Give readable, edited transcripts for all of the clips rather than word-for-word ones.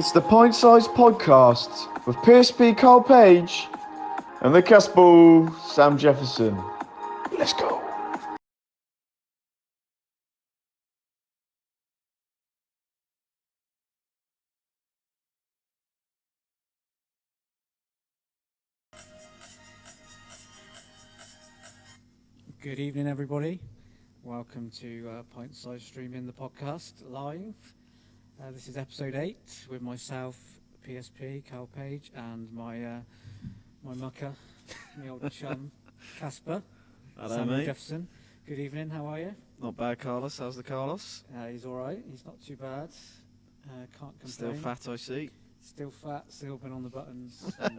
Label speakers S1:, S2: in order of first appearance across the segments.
S1: It's the Pint Size Podcast with PSP Carl Page and the Casper Sam Jefferson. Let's go.
S2: Good evening, everybody. Welcome to Pint Size Streaming the podcast live. This is episode 8 with myself, PSP, Carl Page, and my mucker, my old chum, Casper.
S3: Hello,
S2: Samuel
S3: mate.
S2: Jefferson. Good evening, how are you?
S3: Not bad, Carlos. How's the Carlos?
S2: He's alright, he's not too bad. Can't complain.
S3: Still fat, I see.
S2: Still fat, still been on the buttons. And,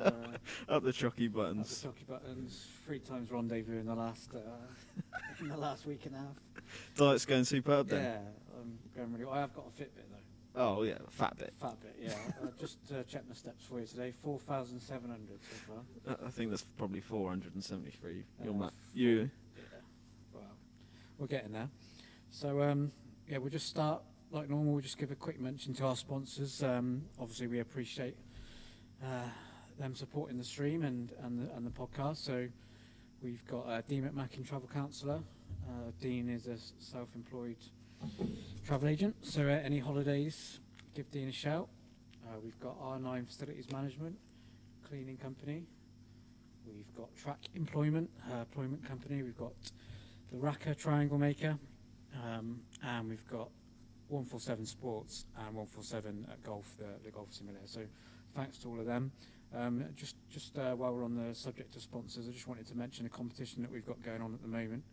S3: Up the chocky buttons.
S2: Up the chocky buttons. 3 times rendezvous in the last week and a half.
S3: Diet's going superb then?
S2: Yeah, I'm going really well. I have got a Fitbit though.
S3: Oh, yeah, fat bit.
S2: Fat bit, yeah. Just checked my steps for you today. 4,700 so far.
S3: I think that's probably 473.
S2: Yeah. Well, we're getting there. So, we'll just start like normal. We'll just give a quick mention to our sponsors. Obviously, we appreciate them supporting the stream and the podcast. So, we've got Dean McMackin, Travel Counsellor. Dean is a self-employed travel agent, so any holidays, give Dean a shout. We've got R9 Facilities Management, cleaning company. We've got Track Employment company. We've got the Racker Triangle Maker, and we've got 147 Sports and 147 Golf, the golf simulator. So thanks to all of them. Just while we're on the subject of sponsors, I just wanted to mention a competition that we've got going on at the moment,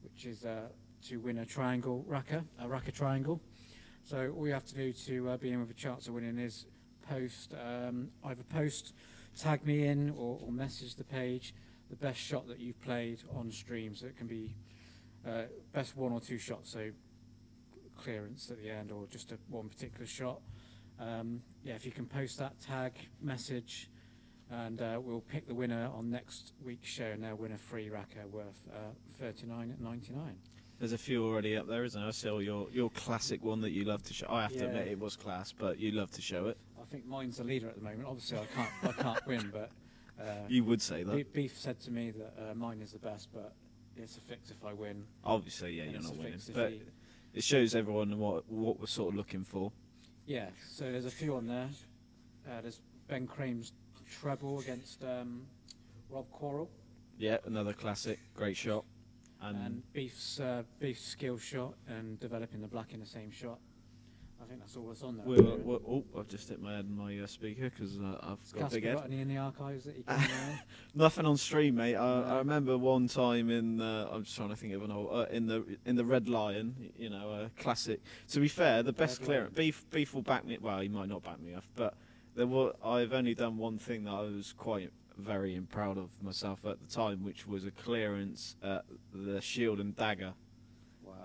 S2: which is to win a Racker Triangle. So all you have to do to be in with a chance of winning is either tag me in or message the page the best shot that you've played on stream. So it can be best 1 or 2 shots, so clearance at the end or just one particular shot. If you can post that tag message, and we'll pick the winner on next week's show, and they'll win a free racker worth $39.99.
S3: There's a few already up there, isn't there? I saw your classic one that you love to show. I have to admit it was class, but you love to show it.
S2: I think mine's the leader at the moment. Obviously, I can't win, but
S3: you would say that.
S2: Beef said to me that mine is the best, but it's a fix if I win.
S3: Obviously, yeah, you're not winning, but it shows everyone what we're sort of looking for.
S2: Yeah, so there's a few on there. There's Ben Crame's treble against Rob Quarrell.
S3: Yeah, another classic, great shot.
S2: And Beef's skill shot and developing the black in the same shot. I think that's all that's on there.
S3: I've just hit my head on my speaker because I've got a big head.
S2: Got any in the archives that you can
S3: Nothing on stream, mate. I remember one time I'm just trying to think of an old in the Red Lion, classic. To be fair, the best clearance. Beef will back me. Well, he might not back me off, but I've only done one thing that I was quite very proud of myself at the time, which was a clearance at the Shield and Dagger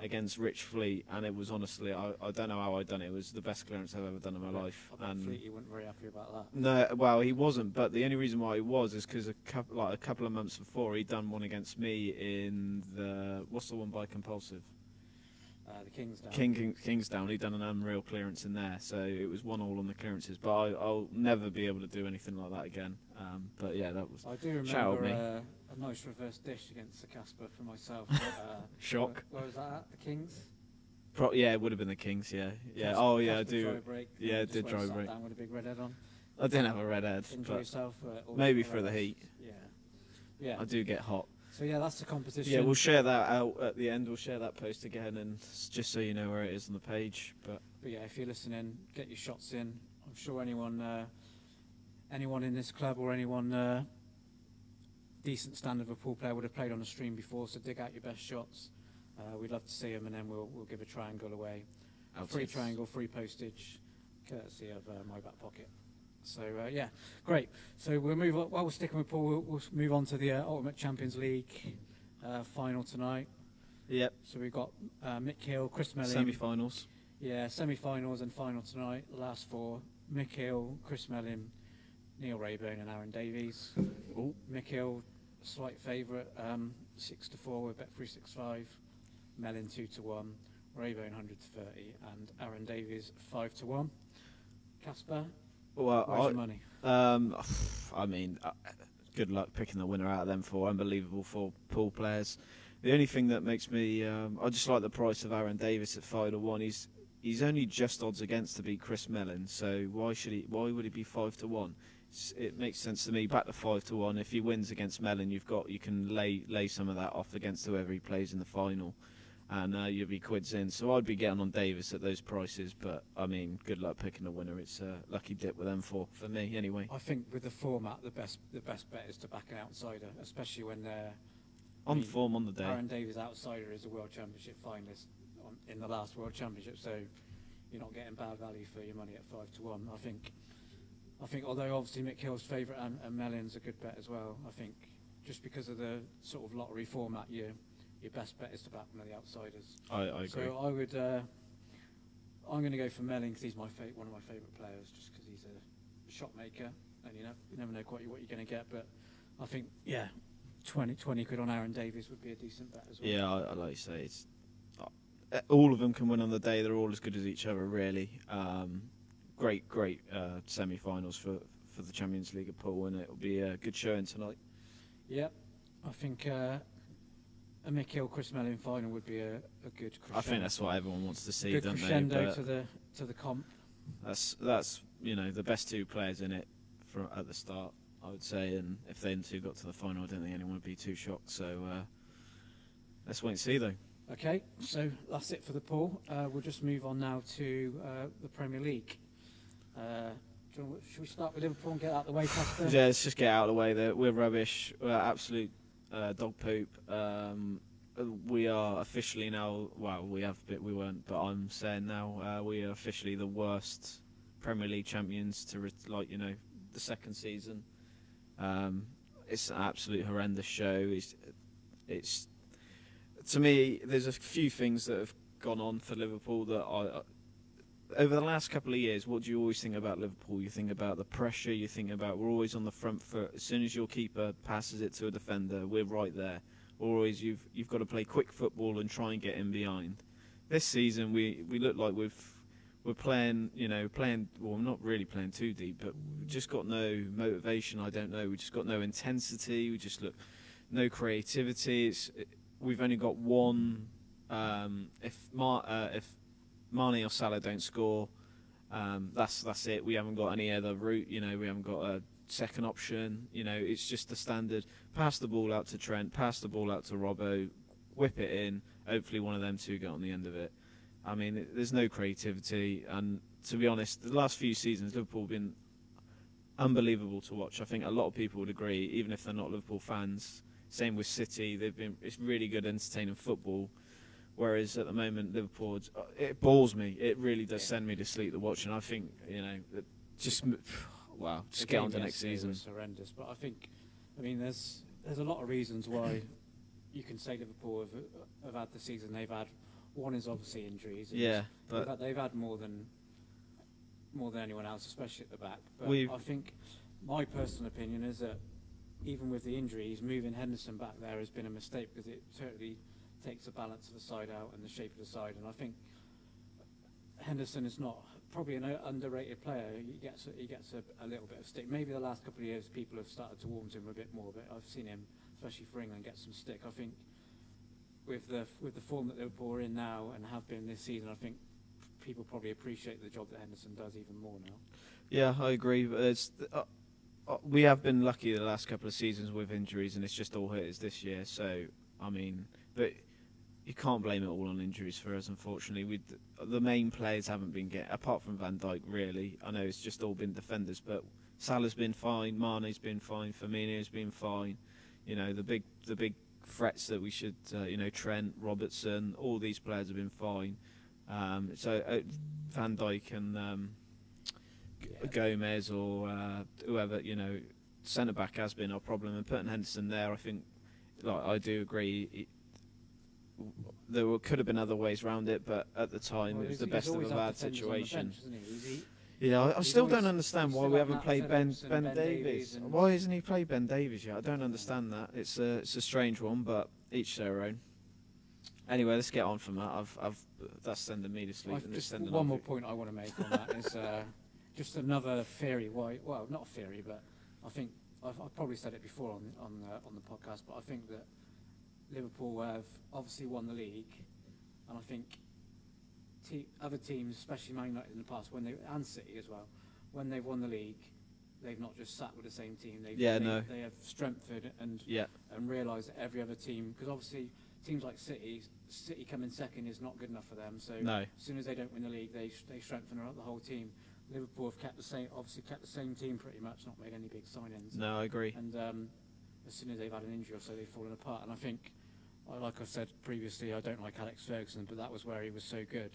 S3: against Rich Fleet, and it was honestly, I don't know how I'd done it. It was the best clearance I've ever done in my life.
S2: And Fleet, he wasn't very happy about that.
S3: No, well, he wasn't, but the only reason why he was is because a couple of months before he'd done one against me in what's the one by Compulsive?
S2: The Kingsdown.
S3: Kingsdown. He'd done an unreal clearance in there, so it was 1-1 on the clearances. But I'll never be able to do anything like that again. But yeah, that was.
S2: I do remember a nice reverse dish against the Casper for myself.
S3: Shock.
S2: Where was that at? The Kings?
S3: Yeah, it would have been the Kings. Yeah.
S2: Casper,
S3: Oh yeah, I
S2: Casper
S3: do.
S2: Dry break,
S3: yeah, it did dry break.
S2: Down with a big red head on.
S3: I didn't have a red head.
S2: Enjoy yourself.
S3: Maybe for the heat.
S2: Yeah.
S3: I do get hot.
S2: So yeah, that's the competition.
S3: Yeah, we'll share that out at the end. We'll share that post again, and just so you know where it is on the page. But
S2: yeah, if you're listening, get your shots in. I'm sure anyone in this club or anyone decent standard Liverpool player would have played on a stream before. So dig out your best shots. We'd love to see them, and then we'll give a triangle away. Free triangle, free postage, courtesy of my back pocket. So great. So we'll move on. While we're sticking with Paul, we'll move on to the Ultimate Champions League final tonight.
S3: Yep.
S2: So we've got Mick Hill, Chris Mellin.
S3: Semi-finals.
S2: Yeah, semi-finals and final tonight. The last 4: Mick Hill, Chris Mellin, Neil Rayburn, and Aaron Davies.
S3: Ooh.
S2: Mick Hill, slight favourite, 6-4 with Bet365. Mellin 2-1. Rayburn 100-30, and Aaron Davies 5-1. Casper,
S3: Well,
S2: where's your money?
S3: I mean, good luck picking the winner out of them four. Unbelievable for pool players. The only thing that makes me, I just like the price of Aaron Davis at 5-1. He's only just odds against to beat Chris Mellon, so why would he be 5-1? It makes sense to me. Back to 5-1. If he wins against Mellon, you can lay some of that off against whoever he plays in the final, and you'll be quids in. So I'd be getting on Davis at those prices, but I mean, good luck picking a winner. It's a lucky dip with them for me anyway.
S2: I think with the format, the best bet is to back an outsider, especially when they're
S3: On form on the day.
S2: Aaron Davis outsider is a World Championship finalist in the last World Championship, so you're not getting bad value for your money at 5-1. I think although obviously Mick Hill's favourite and Mellon's a good bet as well, I think just because of the sort of lottery format, your best bet is to back one of the outsiders.
S3: I agree.
S2: So I would, I'm going to go for Mellon because he's one of my favourite players, just because he's a shot maker, and you never know quite what you're going to get. But I think 20 quid on Aaron Davies would be a decent bet as well.
S3: Yeah, I like you say, it's all of them can win on the day. They're all as good as each other, really. Great semi-finals for the Champions League at pool, and it'll be a good showing tonight.
S2: Yep, I think a Mick Hill Chris Mellon final would be a good crescendo.
S3: I think that's what everyone wants to see,
S2: good
S3: don't
S2: crescendo
S3: they?
S2: to the comp.
S3: That's the best two players in it at the start, I would say, and if they two got to the final, I don't think anyone would be too shocked. So let's wait and see, though.
S2: Okay, so that's it for the pool. We'll just move on now to the Premier League. Should we start with Liverpool and get out of the way, Casper?
S3: Yeah, let's just get out of the way. We're rubbish. We're absolute dog poop. We are officially now. Well, we weren't, but I'm saying now we are officially the worst Premier League champions the second season. It's an absolute horrendous show. It's to me, there's a few things that have gone on for Liverpool that over the last couple of years, what do you always think about Liverpool? You think about the pressure, you think about we're always on the front foot. As soon as your keeper passes it to a defender, we're right there. Always you've got to play quick football and try and get in behind. This season we look like we're playing, well, not really playing too deep, but we've just got no motivation, I don't know. We just got no intensity, we just look no creativity. We've only got one. If Mane or Salah don't score, that's it. We haven't got any other route. We haven't got a second option. It's just the standard. Pass the ball out to Trent. Pass the ball out to Robbo. Whip it in. Hopefully one of them two get on the end of it. I mean, there's no creativity. And to be honest, the last few seasons, Liverpool have been unbelievable to watch. I think a lot of people would agree, even if they're not Liverpool fans. Same with City. It's really good, entertaining football. Whereas at the moment, Liverpool, it bores me. It really does send me to sleep to watch. And I think, just get on to next season.
S2: It's horrendous. But I think, there's a lot of reasons why you can say Liverpool have had the season they've had. One is obviously injuries.
S3: Yeah, but
S2: they've had more than anyone else, especially at the back. But I think my personal opinion is that even with the injuries, moving Henderson back there has been a mistake because it totally takes the balance of the side out and the shape of the side. And I think Henderson is probably an underrated player. He gets a little bit of stick. Maybe the last couple of years people have started to warm to him a bit more, but I've seen him, especially for England, get some stick. I think with the form that Liverpool are in now and have been this season, I think people probably appreciate the job that Henderson does even more now.
S3: Yeah, I agree. But we have been lucky the last couple of seasons with injuries, and it's just all hit us this year. So, but you can't blame it all on injuries for us, unfortunately. The main players haven't been getting, apart from Van Dijk, really. I know it's just all been defenders, but Salah's been fine, Mane's been fine, Firmino's been fine. The big threats that we should, Trent, Robertson, all these players have been fine. So Van Dijk and Gomez or whoever, centre back has been our problem, and putting Henderson there, I think, I do agree. There could have been other ways around it, but at the time it was the best of a bad situation. I still don't understand why we haven't played Ben Davies. Why hasn't he played Ben Davies yet? I don't understand that. It's a strange one, but each their own. Anyway, let's get on from that. That's sending me to sleep.
S2: Just one more point I want to make on that is just another theory why. Well, not a theory, but I think I've probably said it before on the podcast. But I think that Liverpool have obviously won the league, and I think other teams, especially Man United in the past, and City as well, when they've won the league, they've not just sat with the same team. They have strengthened and realised that every other team, because obviously teams like City coming second is not good enough for them. So as soon as they don't win the league, they strengthen the whole team. Liverpool have kept the same team pretty much, not made any big signings.
S3: No, I agree.
S2: And as soon as they've had an injury or so, they've fallen apart. And I think, like I said previously, I don't like Alex Ferguson, but that was where he was so good.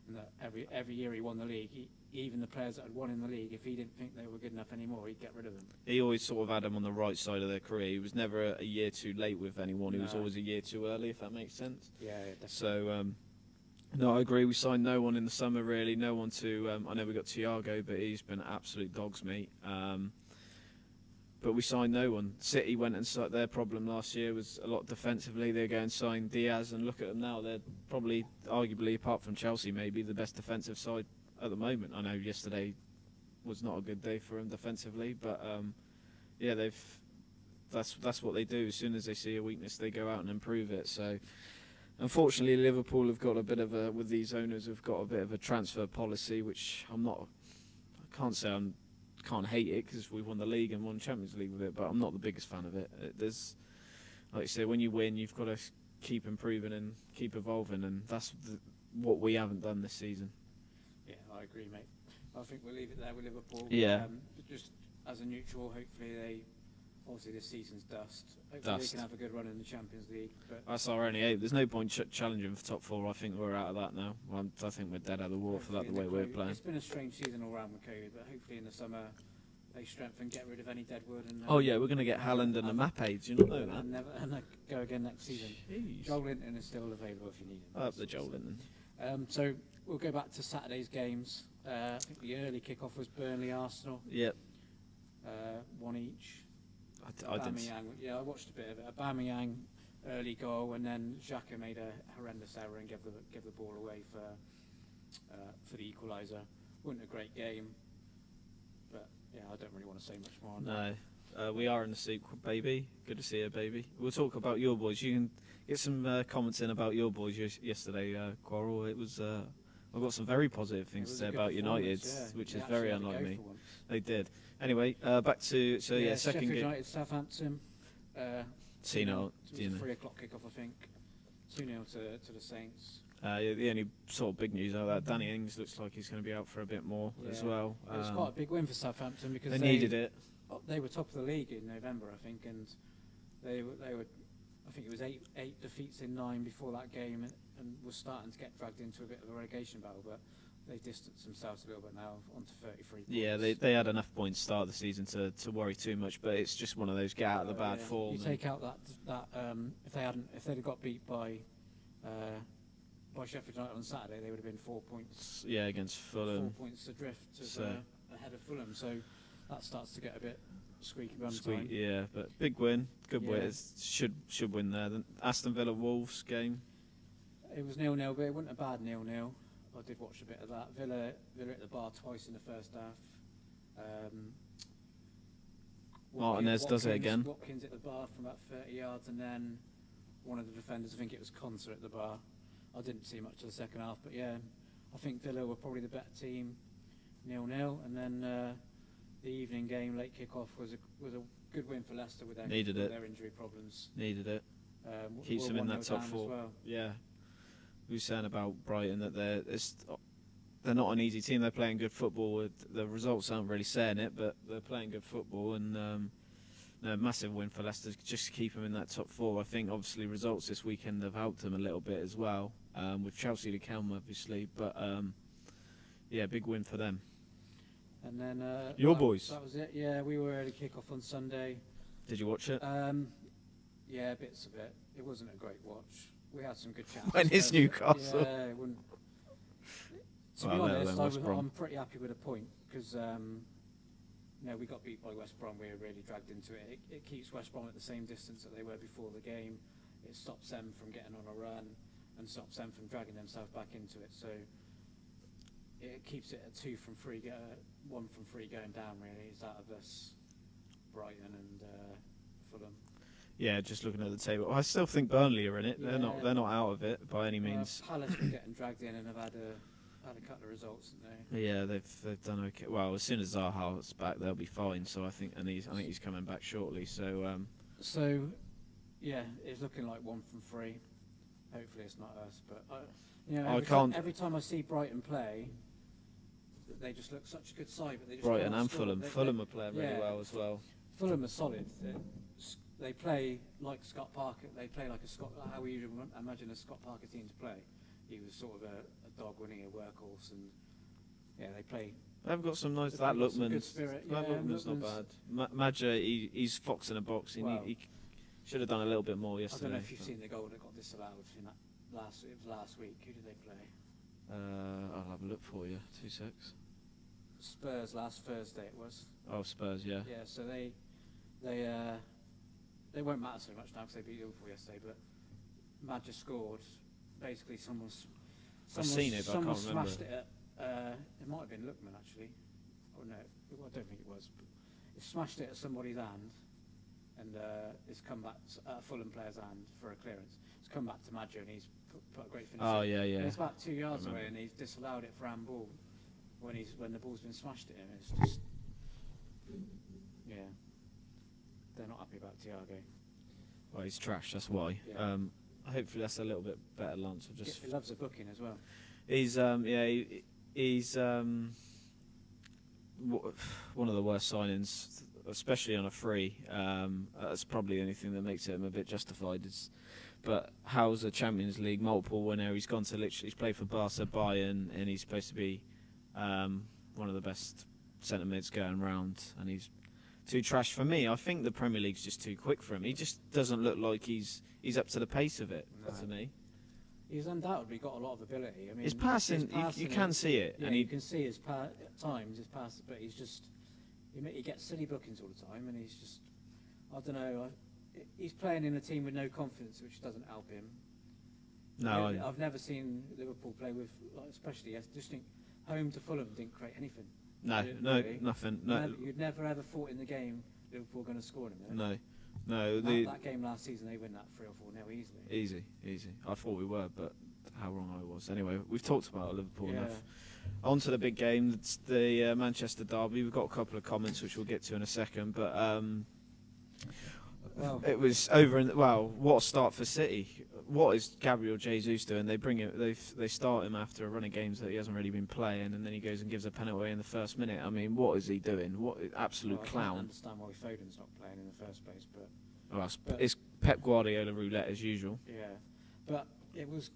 S2: And that every year he won the league, even the players that had won in the league, if he didn't think they were good enough anymore, he'd get rid of them.
S3: He always sort of had them on the right side of their career. He was never a year too late with anyone. He was always a year too early, if that makes sense.
S2: Yeah, definitely.
S3: So, no, I agree. We signed no one in the summer, really. No one to... I know we got Thiago, but he's been absolute dog's meat. But we signed no one. City went and their problem last year was a lot defensively. They go and sign Diaz, and look at them now. They're probably, arguably, apart from Chelsea, maybe the best defensive side at the moment. I know yesterday was not a good day for them defensively, but that's what they do. As soon as they see a weakness, they go out and improve it. So, unfortunately, Liverpool have got a bit of with these owners have got a bit of a transfer policy, which I can't say can't hate it because we won the league and won Champions League with it, but I'm not the biggest fan of it. There's, like you say, when you win, you've got to keep improving and keep evolving, and that's what we haven't done this season.
S2: Yeah, I agree, mate. I think we'll leave it there with Liverpool.
S3: Yeah.
S2: Just as a neutral, hopefully obviously this season's dust. Hopefully they can have a good run in the Champions League. But
S3: that's our only aim. There's no point challenging for top four. I think we're out of that now. I think we're dead out of the water for that, the way we're playing.
S2: It's been a strange season all round with COVID, but hopefully in the summer they strengthen, get rid of any dead wood. And,
S3: we're going to get Haaland and a Mape. Do you not know that?
S2: And go again next season.
S3: Jeez.
S2: Joelinton is still available if you need him.
S3: Up the Joelinton.
S2: So we'll go back to Saturday's games. I think the early kick-off was Burnley Arsenal.
S3: Yep.
S2: One each.
S3: I didn't.
S2: Yeah, I watched a bit of it. Aubameyang early goal, and then Xhaka made a horrendous error and gave the ball away for the equaliser. Wasn't a great game, but yeah, I don't really want to say much more on that.
S3: No, we are in the sequel, baby. Good to see you, baby. We'll talk about your boys. You can get some comments in about your boys yesterday, Quarrel. It was. I've got some very positive things to say about United, which is very unlike me. They did. Anyway, back to second
S2: Sheffield
S3: game.
S2: United, Southampton.
S3: 2-0.
S2: It was a 3 o'clock kick-off, I think. 2-0 to the Saints.
S3: The only sort of big news out of that, Danny Ings looks like he's going to be out for a bit more as well.
S2: It was quite a big win for Southampton because
S3: they needed it.
S2: They were top of the league in November, I think, and they were. I think it was eight defeats in 9 before that game, and was starting to get dragged into a bit of a relegation battle, but they distanced themselves a little bit now, onto 33 points.
S3: Yeah, they had enough points to start the season to worry too much, but it's just one of those get out of the bad form.
S2: You take out that if they'd have got beat by Sheffield United on Saturday, they would have been 4 points.
S3: Yeah, against Fulham.
S2: 4 points adrift ahead of Fulham, so that starts to get a bit squeaky bum time.
S3: Yeah, but big win, good win. It should win there. The Aston Villa Wolves game.
S2: It was 0-0, but it wasn't a bad 0-0. I did watch a bit of that. Villa hit the bar twice in the first half.
S3: Martinez does it again.
S2: Watkins hit the bar from about 30 yards, and then one of the defenders, I think it was Conser, at the bar. I didn't see much of the second half, but yeah, I think Villa were probably the better team. 0-0, and then the evening game, late kick-off, was a good win for Leicester with their injury problems.
S3: Needed it. Keeps them in that top 4.
S2: Well.
S3: Yeah. We were saying about Brighton that they're not an easy team. They're playing good football. The results aren't really saying it, but they're playing good football, and massive win for Leicester just to keep them in that top 4. I think obviously results this weekend have helped them a little bit as well, with Chelsea to come obviously, but big win for them. And then your boys.
S2: That was it. Yeah, we were early kick-off on Sunday.
S3: Did you watch it?
S2: Yeah, bits of it. It wasn't a great watch. We had some good chances.
S3: When is Newcastle?
S2: Yeah, it wouldn't. To be honest, I'm pretty happy with a point because we got beat by West Brom. We were really dragged into it. It keeps West Brom at the same distance that they were before the game. It stops them from getting on a run and stops them from dragging themselves back into it. So it keeps it at 2 from 3, 1 from 3 going down. Really, is out of us, Brighton and Fulham.
S3: Yeah, just looking at the table, I still think Burnley are in it.
S2: Yeah.
S3: They're not out of it by any means.
S2: Palace were getting dragged in and have had a couple of results, haven't they?
S3: Yeah, they've done okay. Well, as soon as Zaha's back, they'll be fine. So I think he's coming back shortly. So
S2: Yeah, it's looking like 1 from 3. Hopefully it's not us, but every time I see Brighton play, they just look such a good side. But they just
S3: Brighton
S2: can't
S3: and
S2: score.
S3: Fulham are playing really well as well.
S2: Fulham are solid. They play like Scott Parker. They play like how we usually imagine a Scott Parker team to play. He was sort of a dog winning a workhorse, and they play.
S3: They've got some nice.
S2: That
S3: Lookman's
S2: spirit.
S3: Lookman's not bad. Madja, he's fox in a box. He should have done a little bit more yesterday.
S2: I don't know if you've seen the goal that got disallowed in that last week. Who did they play?
S3: I'll have a look for you. 2 secs.
S2: Spurs last Thursday it was.
S3: Oh, Spurs, yeah.
S2: Yeah, so they won't matter so much now because they beat Liverpool yesterday. But Madja scored. Basically,
S3: I've seen it, but I can't remember.
S2: Smashed it at. It might have been Lookman actually. Oh no, I don't think it was. But it smashed it at somebody's hand, and it's come back at a Fulham player's hand for a clearance. It's come back to Madja, and he's put a great finish.
S3: Oh yeah.
S2: And it's about 2 yards away, and he's disallowed it for handball when the ball's been smashed at him. It's just they're not happy about Thiago.
S3: Well, he's trash. That's why.
S2: Yeah.
S3: Hopefully that's a little bit better lunch.
S2: He loves a booking as well.
S3: He's one of the worst signings, especially on a free. That's probably the only thing that makes him a bit justified. But how's a Champions League multiple winner? He's played for Barca, Bayern, and he's supposed to be one of the best centre mids going round, and he's too trash for me. I think the Premier League's just too quick for him. He just doesn't look like he's up to the pace of it to me.
S2: He's undoubtedly got a lot of ability. I mean,
S3: his passing, you can see it,
S2: and you can see his at times his pass, but he's just he gets silly bookings all the time, and he's just I don't know. He's playing in a team with no confidence, which doesn't help him.
S3: No,
S2: I've never seen Liverpool play with, especially I just think home to Fulham didn't create anything.
S3: No,
S2: really.
S3: Nothing. No.
S2: You'd never ever thought in the game Liverpool were going to score in it.
S3: No.
S2: That game last season, they win that 3 or 4-0 easily.
S3: Easy. I thought we were, but how wrong I was. Anyway, we've talked about Liverpool enough.
S2: Yeah.
S3: On to the big game, it's the Manchester derby. We've got a couple of comments which we'll get to in a second, but it was over. What a start for City. What is Gabriel Jesus doing? They start him after a run of games that he hasn't really been playing, and then he goes and gives a penalty away in the first minute. I mean, what is he doing? What absolute clown!
S2: I don't understand why Foden's not playing in the first place, but
S3: it's Pep Guardiola roulette as usual.
S2: Yeah, but it was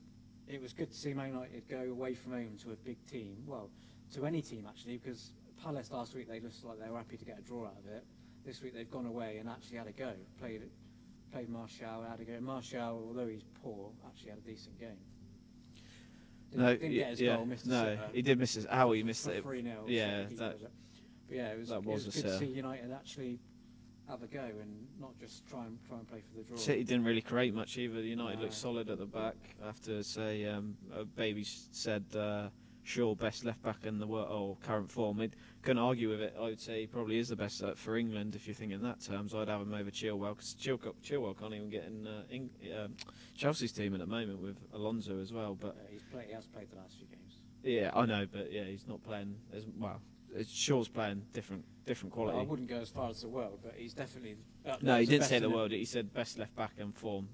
S2: good to see Man United go away from home to a big team. Well, to any team actually, because Palace last week they looked like they were happy to get a draw out of it. This week they've gone away and actually had a go. Played Martial, had a go. Martial, although he's poor, actually had a decent game. Didn't get his goal, missed the sitter.
S3: He did miss his. How he missed it?
S2: 3-0.
S3: Yeah,
S2: but yeah, it was good to see United actually have a go and not just try and play for the draw.
S3: City didn't really create much either. United looked solid at the back. I have to say, Baby said Shaw best left back in the world, current form. Couldn't argue with it. I would say he probably is the best for England if you think in that terms. I'd have him over Chilwell because Chilwell can't even get in Chelsea's team at the moment with Alonso as well. But
S2: he has played the last few games.
S3: Yeah, I know, but he's not playing as well. Shaw's playing different quality.
S2: Well, I wouldn't go as far as the world, but he's definitely.
S3: No, he didn't say the world. He said best left back in form.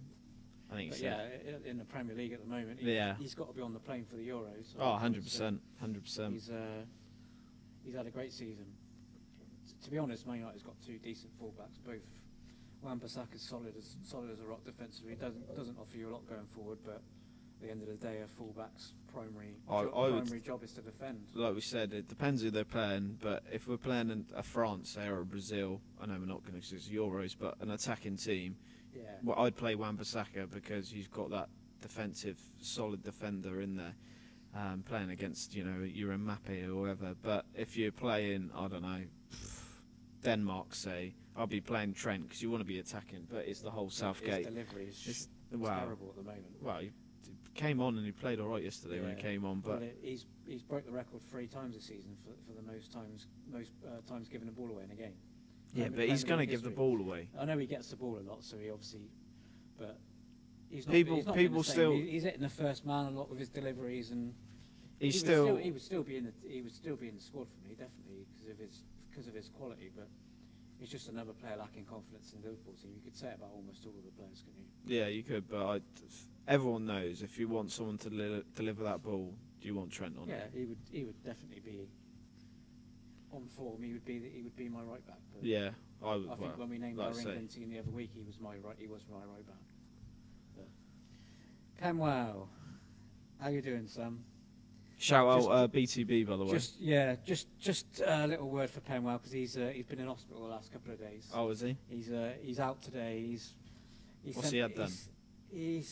S3: I think he said.
S2: Yeah, in the Premier League at the moment, he's got to be on the plane for the Euros. So
S3: 100%.
S2: He's had a great season. To be honest, Man United's got 2 decent fullbacks. Both Wan-Bissaka's solid as a rock defensively. Doesn't offer you a lot going forward, but at the end of the day, a fullback's primary job is to defend. Like
S3: we said, it depends who they're playing. But if we're playing in a France, say, or a Brazil, I know we're not going to use Euros, but an attacking team.
S2: Yeah.
S3: Well, I'd play Wan-Bissaka because he's got that defensive, solid defender in there, playing against your Mbappe or whoever. But if you're playing, I don't know, Denmark, say, I'll be playing Trent because you want to be attacking. But it's the whole Southgate.
S2: His delivery is terrible at the moment.
S3: Well, came on and he played all right yesterday when he came on. But
S2: he's broke the record 3 times this season for the most times giving the ball away in a game.
S3: Yeah, but he's going to give the ball away.
S2: I know he gets the ball a lot, so he obviously, but he's not.
S3: People still.
S2: He's hitting the first man a lot with his deliveries, and he would still be in the squad for me definitely because of his quality, but. He's just another player lacking confidence in the Liverpool team. You could say it about almost all of the players, couldn't you?
S3: Yeah, you could, but everyone knows if you want someone to deliver that ball, you want Trent on.
S2: Yeah, he would definitely be on form. He would be my right back. But
S3: yeah, I
S2: think when we named our England team the other week, he was my right back. But Camwell, how you doing, Sam?
S3: Shout out BTB, by the way.
S2: Just a little word for Penwell because he's been in hospital the last couple of days.
S3: Oh, is he?
S2: He's out today.
S3: What's he had done?
S2: I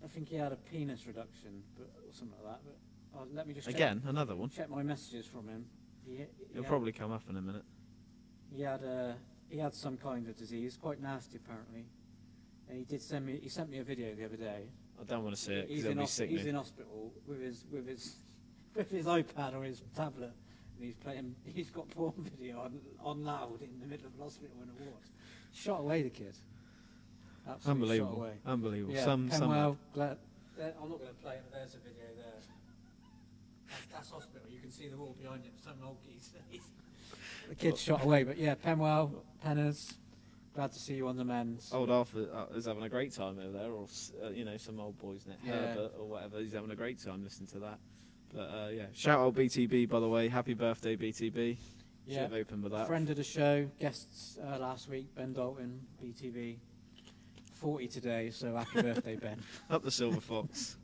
S2: think he had a penis reduction, or something like that. But let me just
S3: another one.
S2: Check my messages from him.
S3: He'll probably come up in a minute.
S2: He had some kind of disease, quite nasty apparently. And he sent me a video the other day.
S3: I don't want to see it because it'll be sickening.
S2: He's in hospital with his iPad or his tablet, and he's got porn video on loud in the middle of an hospital in a ward. Shot away the kid. Absolutely
S3: unbelievable.
S2: Shot away.
S3: Unbelievable.
S2: Yeah, Penwell, glad. I'm not going to play it, but there's a video there. That's hospital. You can see the wall behind him. Some old geese. The kid shot away, but yeah, Penwell, Penners. Glad to see you on the mend.
S3: Old Arthur is having a great time over there, or some old boys, Herbert or whatever. He's having a great time listening to that. But yeah, shout out BTB, by the way. Happy birthday, BTB. Should have opened with that.
S2: Friend of the show, guests last week, Ben Dalton, BTB. 40 today, so happy birthday, Ben.
S3: Up the Silver Fox.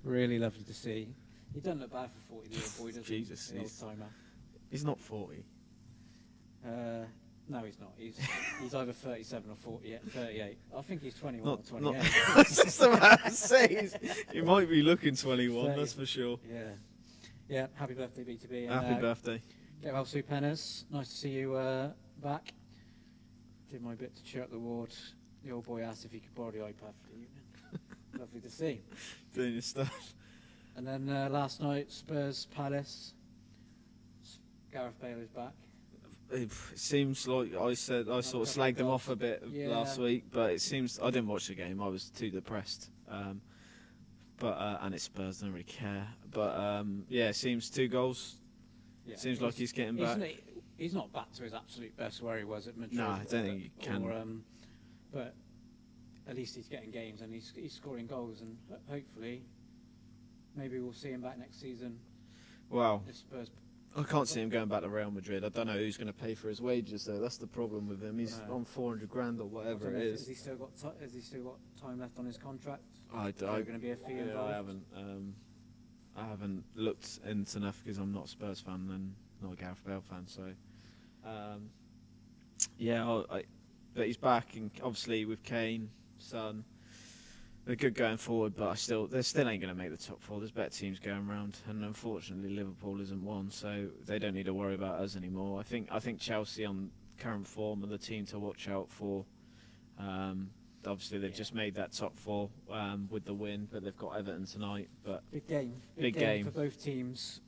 S2: Really lovely to see. He doesn't look bad for 40 year old boy, does he?
S3: Jesus,
S2: old-timer.
S3: He's not 40.
S2: No, he's not. He's either 37 or 38. I think he's 21 or 28.
S3: I was just about to say, he might be looking 21,
S2: 30.
S3: that's for sure.
S2: Yeah. Happy birthday, BTB.
S3: Happy birthday.
S2: Get well, Sue Penners. Nice to see you back. Did my bit to cheer up the ward. The old boy asked if he could borrow the iPad for the evening. Lovely to see.
S3: Doing your stuff.
S2: And then last night, Spurs Palace. Gareth Bale is back.
S3: It seems like I sort of slagged him off a bit last week, but it seems I didn't watch the game. I was too depressed. And it's Spurs, don't really care. But it seems 2 goals. Yeah, seems like he's getting back.
S2: He's not back to his absolute best where he was at Madrid.
S3: No, I don't think he can.
S2: But at least he's getting games and he's scoring goals, and hopefully, maybe we'll see him back next season.
S3: Wow.
S2: Spurs.
S3: I can't see him going back to Real Madrid. I don't know who's going to pay for his wages, though. That's the problem with him. He's on 400 grand or whatever it is.
S2: Has he still got time left on his contract?
S3: Is there
S2: going to be a fee involved?
S3: I haven't looked into enough because I'm not a Spurs fan and not a Gareth Bale fan. So, but he's back, and obviously with Kane, Son. They're good going forward, but they still ain't going to make the top 4. There's better teams going around, and unfortunately Liverpool isn't one, so they don't need to worry about us anymore. I think Chelsea on current form are the team to watch out for. Obviously they've just made that top 4 with the win, but they've got Everton tonight. But
S2: big game for both teams.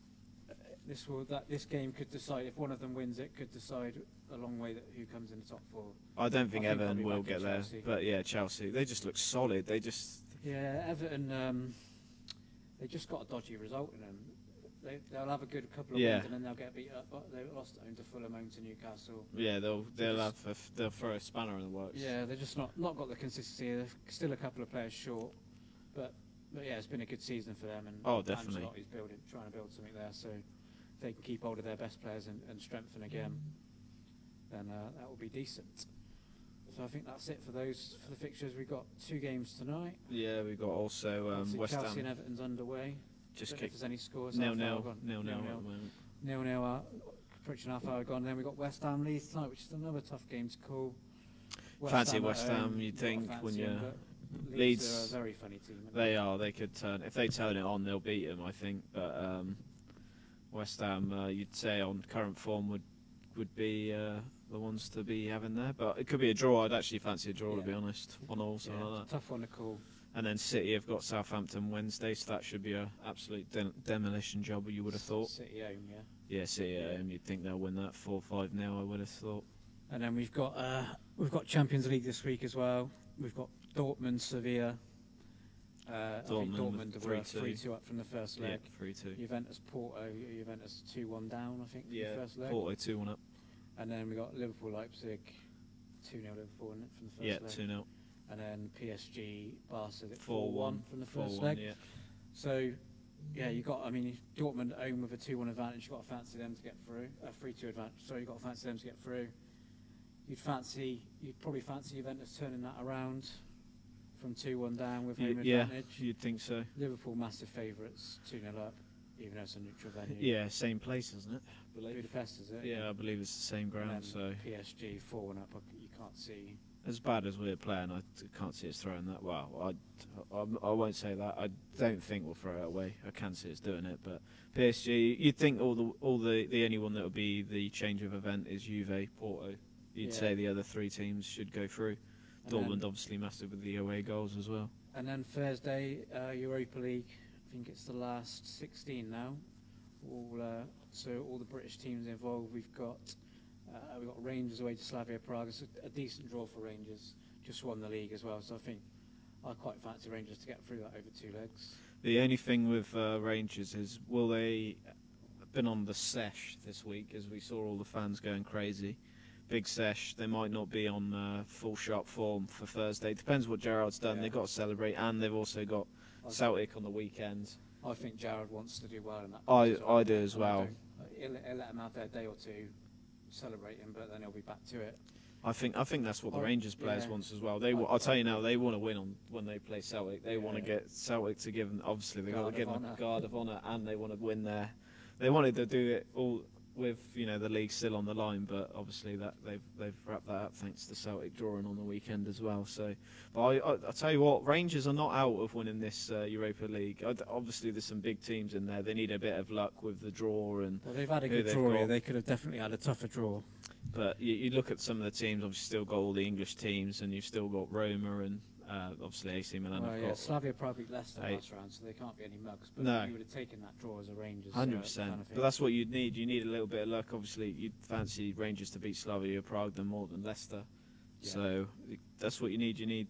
S2: This game could decide if one of them wins. It could decide a long way who comes in the top 4.
S3: I don't think Everton will get there, but yeah, Chelsea. They just look solid.
S2: Everton. They just got a dodgy result in them. They'll have a good couple of wins and then they'll get beat up. But they lost at home to Fulham, home to Newcastle. Yeah,
S3: they'll throw a spanner in the works.
S2: Yeah, they're just not got the consistency. They're still a couple of players short, but yeah, it's been a good season for them. And
S3: definitely.
S2: Ancelotti's trying to build something there. So if they can keep hold of their best players and strengthen again, then that will be decent. So I think that's it for the fixtures. We've got 2 games tonight.
S3: Yeah, we've got also West Ham.
S2: Chelsea and Everton's underway.
S3: Just
S2: if there's any scores.
S3: 0-0 at the moment.
S2: 0-0. Approaching half hour gone. Then we've got West Ham Leeds tonight, which is another tough game to call.
S3: Fancy West Ham, you'd think, when you're
S2: Leeds are a very funny team.
S3: They are. They could turn if they turn it on, they'll beat them, I think. But West Ham, you'd say on current form would be the ones to be having there. But it could be a draw. I'd actually fancy a draw, to be honest. 1-1, something like that.
S2: Tough one to call.
S3: And then City have got Southampton Wednesday, so that should be a absolute demolition job. You would have thought.
S2: City home, yeah.
S3: Yeah, City at home. You'd think they'll win that 4-5 now. I would have thought.
S2: And then we've got Champions League this week as well. We've got Dortmund, Sevilla. I think Dortmund were 3-2 up from the first leg.
S3: Yeah, 3-2.
S2: Juventus, Porto. Juventus 2-1 down, I think, from the first leg.
S3: Porto 2-1 up.
S2: And then we got Liverpool, Leipzig, 2-0 Liverpool from the first leg.
S3: 2-0.
S2: And then PSG, Barca,
S3: 4-1
S2: from the first leg.
S3: Yeah.
S2: So, yeah, Dortmund at home with a 2-1 advantage. You've got to fancy them to get through. A 3-2 advantage. So you've got to fancy them to get through. You'd probably fancy Juventus turning that around from 2-1 down with home advantage.
S3: Yeah, you'd think so.
S2: Liverpool massive favourites, 2-0 up, even though it's a neutral venue.
S3: Yeah, same place, isn't it?
S2: Budapest, is it?
S3: Yeah, I believe it's the same ground. So
S2: PSG 4-1 up. You can't see.
S3: As bad as we're playing, I can't see us throwing that. Well, I won't say that. I don't think we'll throw it away. I can see us doing it, but PSG, you'd think the only one that would be the change of event is Juve, Porto. You'd say the other three teams should go through. And Dortmund obviously massive with the away goals as well.
S2: And then Thursday, Europa League. I think it's the last 16 now. So all the British teams involved. We've got Rangers away to Slavia Prague. It's a decent draw for Rangers. Just won the league as well. So I think I quite fancy Rangers to get through that over 2 legs.
S3: The only thing with Rangers is, will they been on the sesh this week, as we saw all the fans going crazy. Big sesh. They might not be on full sharp form for Thursday. Depends what Gerrard's done. They've got to celebrate, and they've also got Celtic on the weekend.
S2: I think Gerrard wants to do well in that.
S3: I do as well.
S2: He'll let them have their day or two celebrating, but then he'll be back to it.
S3: I think that's what the Rangers players wants as well. I'll tell you now, they want to win when they play Celtic. They want to get Celtic to give them. Obviously, they got to give them a guard of honour, and they want to win there. They wanted to do it all with the league still on the line, but obviously that they've wrapped that up thanks to Celtic drawing on the weekend as well. So, but I tell you what, Rangers are not out of winning this Europa League. Obviously, there's some big teams in there. They need a bit of luck with the draw, and
S2: they've had a good draw here. They could have definitely had a tougher draw.
S3: But you look at some of the teams. Obviously, still got all the English teams, and you've still got Roma and obviously AC Milan.
S2: Slavia probably Leicester last round, so they can't be any mugs. But you would have taken that draw as a Rangers.
S3: 100%. But that's what you'd need. You need a little bit of luck. Obviously, you'd fancy Rangers to beat Slavia Prague than more than Leicester. Yeah. So that's what you need. You need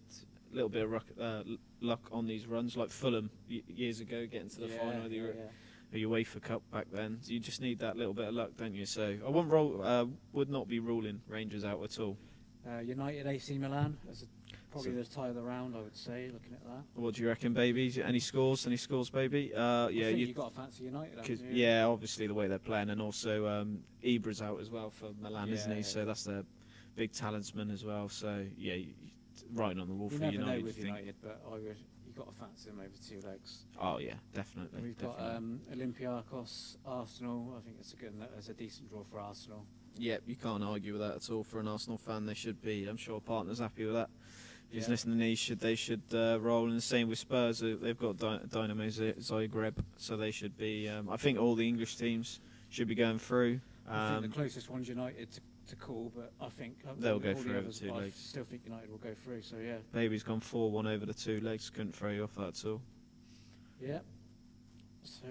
S3: a little bit of luck on these runs, like Fulham years ago, getting to the final of the UEFA Cup back then. So you just need that little bit of luck, don't you? So I would not be ruling Rangers out at all.
S2: United, AC Milan. Probably the tie of the round, I would say, looking at that.
S3: What do you reckon, baby? Any scores, baby?
S2: You've got to fancy United, haven't you?
S3: Yeah, obviously the way they're playing, and also Ibra's out as well for Milan, isn't he? So that's their big talisman as well. So writing on the wall for United.
S2: Know with United, but you've got to fancy them over 2 legs.
S3: Oh yeah, definitely.
S2: And we've got Olympiacos, Arsenal. I think it's a decent draw for Arsenal.
S3: Yep, you can't argue with that at all. For an Arsenal fan, they should be. I'm sure partner's happy with that. If he's listening, they should roll. And the same with Spurs. They've got Dynamo Zagreb, so they should be. I think all the English teams should be going through.
S2: I think the closest one's United to call, but I think
S3: they'll go through over 2 legs.
S2: I still think United will go through. So yeah.
S3: Baby's gone 4-1 over the 2 legs. Couldn't throw you off that at all.
S2: Yeah. So.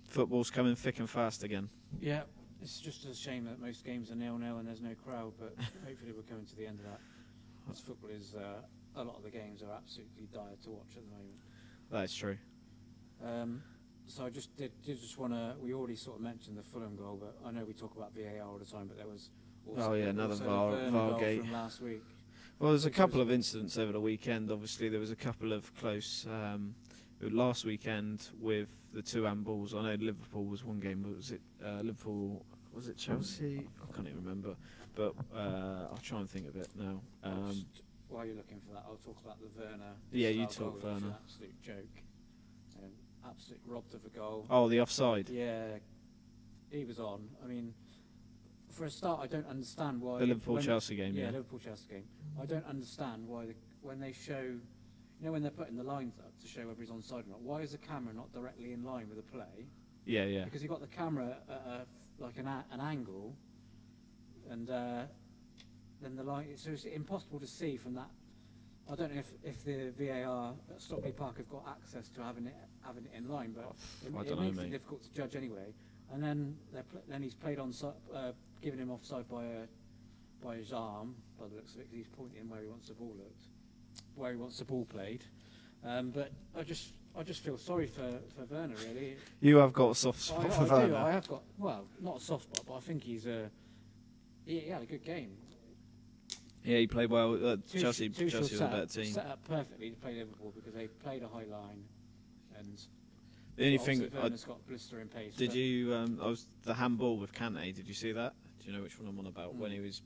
S3: Football's coming thick and fast again.
S2: Yeah. It's just a shame that most games are 0-0 and there's no crowd, but hopefully we're coming to the end of that. As football is, a lot of the games are absolutely dire to watch at the moment.
S3: That's true.
S2: So I just want to. We already sort of mentioned the Fulham goal, but I know we talk about VAR all the time, but there was also
S3: another
S2: VAR
S3: goal
S2: from last week.
S3: Well, there's a couple of incidents over the weekend. Obviously, there was a couple of close. Last weekend with the 2 handballs. I know Liverpool was one game, but was it Liverpool? Was it Chelsea? I can't even remember. But I'll try and think of it now.
S2: While you're looking for that, I'll talk about the Werner.
S3: Yeah, you talk Werner.
S2: An absolute joke. Absolutely robbed of a goal.
S3: Oh, the offside.
S2: Yeah, he was on. I mean, for a start, I don't understand why.
S3: The Liverpool-Chelsea game. Yeah,
S2: Liverpool-Chelsea game. I don't understand why when they show, when they're putting the lines up to show whether he's onside or not, why is the camera not directly in line with the play?
S3: Yeah.
S2: Because you've got the camera at like an angle, and then the line. So it's impossible to see from that I don't know if the VAR at Stockley Park have got access to having it in line, but
S3: I
S2: it
S3: don't know,
S2: makes
S3: mate.
S2: it difficult to judge anyway. And then he's played on giving him offside by his arm, by the looks of it, 'cause he's pointing where he wants the ball played. But I just feel sorry for Werner, really.
S3: You have got a soft spot for
S2: I do.
S3: Werner.
S2: I have got, well, not a soft spot, but I think he had a good game.
S3: Yeah, he played well. Chelsea
S2: Tuchel
S3: was a better team.
S2: set up perfectly to play Liverpool because they played a high line, and
S3: The only thing
S2: Werner's got blistering pace.
S3: did you? I was the handball with Kante. Did you see that? Do you know which one I'm on about? When he was,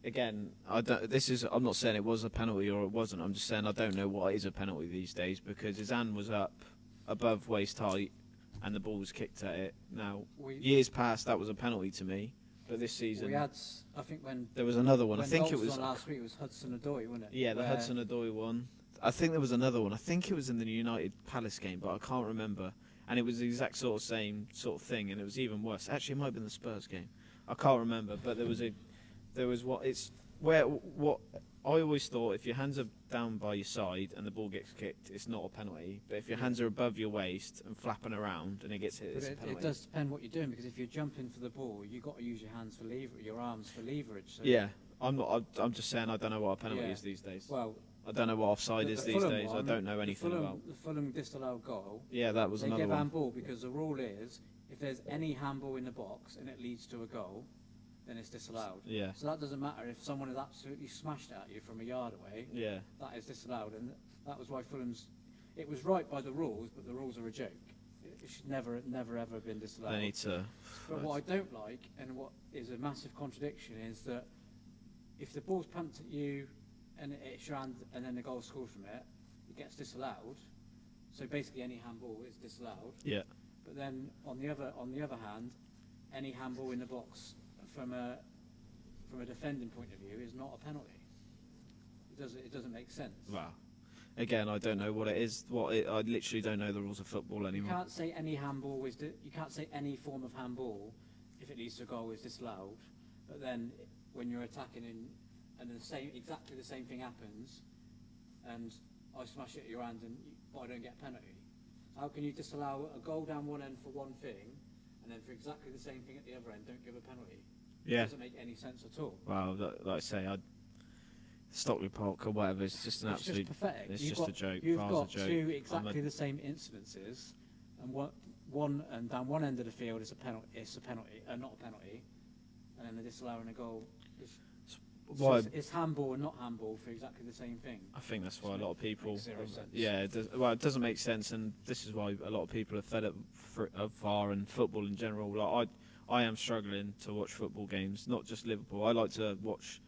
S3: again, I'm not saying it was a penalty or it wasn't. I'm just saying I don't know what is a penalty these days because his hand was up above waist height, and the ball was kicked at it. Now, years past, that was a penalty to me. But this season,
S2: we had, I think when
S3: there was another one. I think it was
S2: on last week. It was Hudson-Odoi, wasn't it?
S3: Yeah, the Hudson-Odoi one. I think there was another one. I think it was in the United Palace game, but I can't remember. And it was the exact same sort of thing, and it was even worse. Actually, it might have been the Spurs game. I can't remember, but what I always thought, if your hands are down by your side and the ball gets kicked, it's not a penalty. But if your hands are above your waist and flapping around and it gets hit, it's a penalty.
S2: It does depend what you're doing, because if you're jumping for the ball, you've got to use your hands for your arms for leverage. So
S3: Yeah, I'm just saying I don't know what a penalty is these days.
S2: Well,
S3: I don't know what offside is these days. I don't know anything about.
S2: The Fulham disallowed goal.
S3: Yeah, that was another one.
S2: They give handball because the rule is if there's any handball in the box and it leads to a goal, then it's disallowed.
S3: Yeah.
S2: So that doesn't matter if someone has absolutely smashed at you from a yard away.
S3: Yeah.
S2: That is disallowed, and that was why Fulham's. It was right by the rules, but the rules are a joke. It should never ever have been disallowed.
S3: They need to.
S2: But what I don't like, and what is a massive contradiction, is that if the ball's pumped at you and it's your hand, and then the goal scored from it, it gets disallowed. So basically, any handball is disallowed.
S3: Yeah.
S2: But then on the other hand, any handball in the box from a defending point of view is not a penalty. It doesn't make sense.
S3: Wow. Again, I don't know what it is. I literally don't know the rules of football anymore.
S2: You can't say any handball you can't say any form of handball if it leads to a goal is disallowed. But then when you're attacking and exactly the same thing happens, and I smash it at your hand but I don't get a penalty. How can you disallow a goal down one end for one thing, and then for exactly the same thing at the other end don't give a penalty?
S3: Yeah.
S2: It doesn't make any sense at all.
S3: Wow, like I say, Stockley Park or whatever, it's just an absolute.
S2: Just pathetic.
S3: It's just a joke.
S2: You've
S3: VAR's
S2: got
S3: a joke.
S2: two exactly the same incidences, and down one end of the field is a penalty. It's a penalty, not a penalty, and then they're disallowing a goal. It's handball and not handball for exactly the same thing.
S3: I think that's why a lot of people.
S2: Makes zero sense.
S3: Yeah, it doesn't make sense, and this is why a lot of people are fed up of VAR and football in general. Like I am struggling to watch football games, not just Liverpool. I like to watch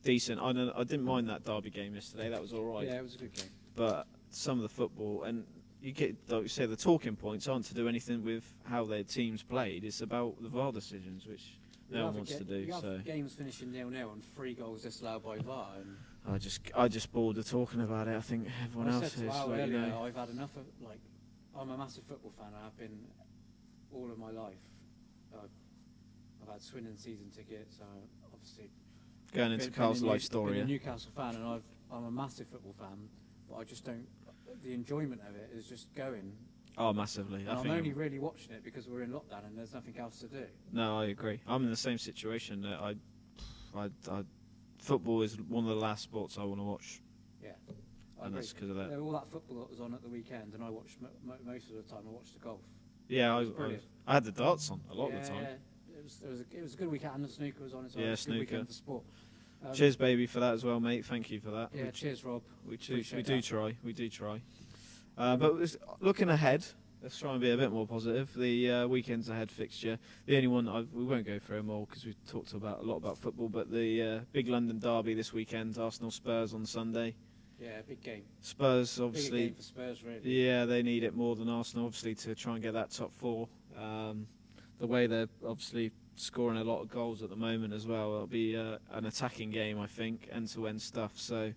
S3: decent. I didn't mind that Derby game yesterday. That was all right.
S2: Yeah, it was a good game.
S3: But some of the football, and you get, like you say, the talking points aren't to do anything with how their teams played. It's about the VAR decisions, which no one wants to do.
S2: You
S3: So
S2: have games finishing 0-0 and 3 goals disallowed by VAR. And
S3: I just bored of talking about it. I think everyone else is.
S2: I've had enough of, like, I'm a massive football fan. I've been all of my life. I've had Swindon season tickets. Obviously
S3: going into Carl's life story.
S2: I'm a Newcastle fan, and I'm a massive football fan, but I just don't. The enjoyment of it is just going.
S3: Oh, massively.
S2: And I'm only really watching it because we're in lockdown and there's nothing else to do.
S3: No, I agree. I'm in the same situation. Football is one of the last sports I want to watch.
S2: Yeah,
S3: and that's because of that.
S2: All that football that was on at the weekend, and I watched most of the time. I watched the golf.
S3: Yeah, I had the darts on a lot of the time.
S2: Yeah, it was a good weekend, and the snooker was on as well.
S3: Yeah,
S2: it was a good
S3: snooker.
S2: weekend for sport.
S3: Cheers, baby, for that as well, mate. Thank you for that.
S2: Yeah, cheers, Rob.
S3: We do try. But looking ahead, let's try and be a bit more positive. The weekends ahead fixture, the only one we won't go through them all because we've talked a lot about football. But the big London derby this weekend, Arsenal Spurs on Sunday.
S2: Yeah, big game.
S3: Spurs obviously.
S2: Big game for Spurs, really.
S3: Yeah, they need it more than Arsenal, obviously, to try and get that top 4. The way they're obviously scoring a lot of goals at the moment as well, it'll be an attacking game, I think, end-to-end stuff. So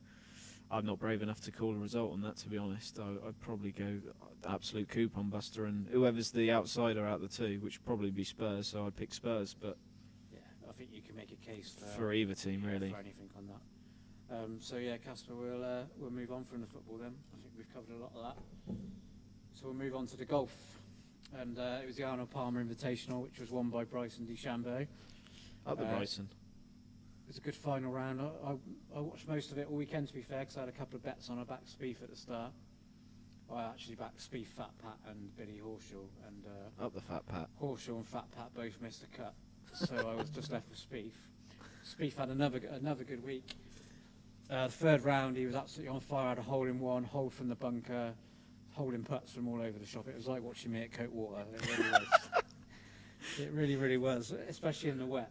S3: I'm not brave enough to call a result on that, to be honest. I'd probably go absolute coupon buster, and whoever's the outsider out of the two, which would probably be Spurs, so I'd pick Spurs. But
S2: yeah, I think you can make a case
S3: for either team, really.
S2: For anything on So yeah, Casper, we'll move on from the football then. I think we've covered a lot of that. So we'll move on to the golf, and it was the Arnold Palmer Invitational, which was won by Bryson DeChambeau.
S3: Up the Bryson.
S2: It was a good final round. I watched most of it all weekend, to be fair, because I had a couple of bets on. I backed Spieth at the start. I actually backed Spieth, Fat Pat, and Billy Horschel, and
S3: Up the Fat Pat.
S2: Horschel and Fat Pat both missed a cut, so I was just left with Spieth. Spieth had another good week. The third round, he was absolutely on fire. Had a hole in one, hole from the bunker, holding putts from all over the shop. It was like watching me at Coatwater. It really was. It really, really was, especially in the wet.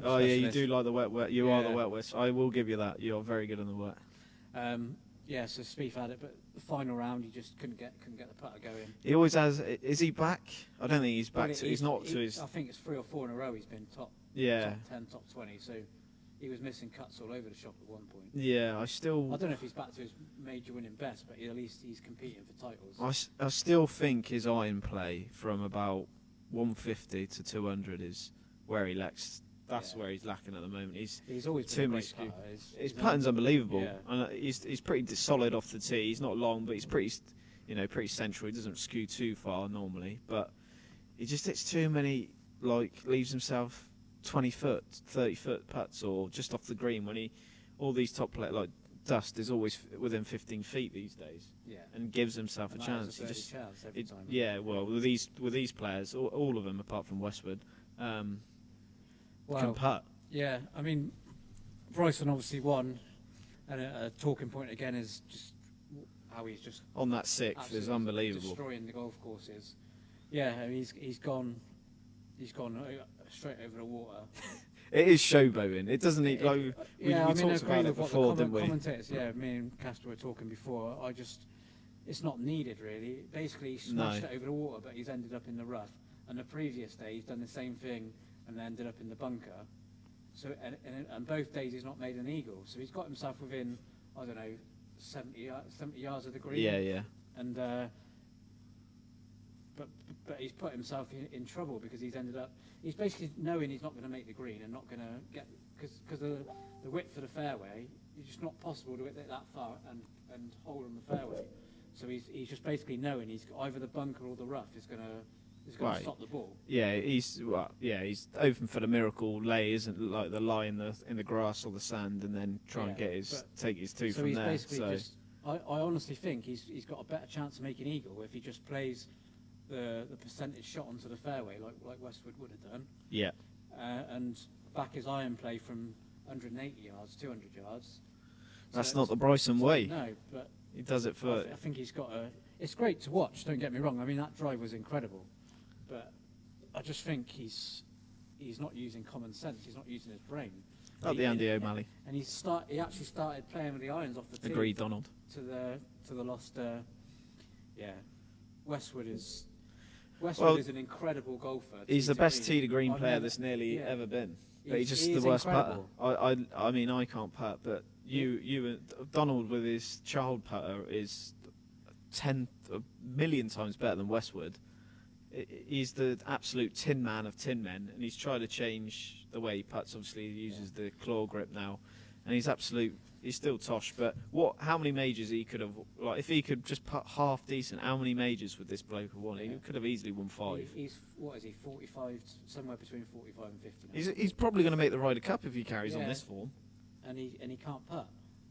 S3: Oh yeah, you do like the wet. You are the wet. I will give you that. You're very good in the wet.
S2: Yeah, so Spieth had it, but the final round, he just couldn't get the putter going.
S3: He always has. Is he back? I don't think he's back.
S2: Well,
S3: He's not to his.
S2: I think it's 3 or 4 in a row. He's been top 10, top 20. So he was missing cuts all over the shop at one point.
S3: Yeah, I
S2: don't know if he's back to his major winning best, but at least he's competing for titles.
S3: I still think his iron play from about 150 to 200 is where he lacks. That's where he's lacking at the moment.
S2: He's always
S3: too
S2: been a
S3: much.
S2: great putter.
S3: His pattern's unbelievable.
S2: Yeah.
S3: And he's pretty solid off the tee. He's not long, but he's pretty central. He doesn't skew too far normally, but he just hits too many. Leaves himself 20 foot, 30 foot putts, or just off the green when all these top players like Dust is always within 15 feet these days.
S2: Yeah.
S3: And gives himself a chance.
S2: He just chance every time.
S3: Yeah, well, with these players, all of them apart from Westwood, can putt.
S2: Yeah, I mean, Bryson obviously won, and a talking point again is just how he's just
S3: on that sixth is unbelievable.
S2: Destroying the golf courses. Yeah, he's gone straight over the water.
S3: It is showboating. It doesn't need
S2: we
S3: talked about it before, didn't we?
S2: Commentators, yeah, me and Casper were talking before. It's not needed really. Basically, he smashed it over the water, but he's ended up in the rough. And the previous day, he's done the same thing and ended up in the bunker. So and both days he's not made an eagle. So he's got himself within 70 yards of the green.
S3: Yeah.
S2: And but he's put himself in trouble because he's basically knowing he's not going to make the green and not going to get because the width of the fairway, it's just not possible to hit it that far and hold on the fairway. So he's just basically knowing he's either the bunker or the rough is going to stop the ball.
S3: Yeah, he's open for the miracle lay, isn't like the lie in the grass or the sand, and then try and take his two from there. So
S2: I honestly think he's got a better chance of making eagle if he just plays the percentage shot onto the fairway like Westwood would have done.
S3: Yeah.
S2: And back his iron play from 180 yards, 200 yards.
S3: That's not the Bryson way.
S2: No, but
S3: he does it for.
S2: I think he's got it's great to watch. Don't get me wrong. I mean that drive was incredible, but I just think he's not using common sense. He's not using his brain.
S3: Like the Andy O'Malley.
S2: And he actually started playing with the irons off the tee.
S3: Agreed, Donald.
S2: To the lost. Westwood is an incredible golfer.
S3: He's the best tee to green player that's nearly ever been. But he's just the worst putter. I mean, I can't putt, but Donald with his child putter is a million times better than Westwood. He's the absolute tin man of tin men, and he's tried to change the way he putts. Obviously, he uses the claw grip now, and he's still tosh. But how many majors he could have, if he could just putt half decent, how many majors would this bloke have won? He could have easily won 5.
S2: He's 45, somewhere between 45 and 50 now.
S3: He's probably going to make the Ryder Cup if he carries on this form.
S2: And he can't putt.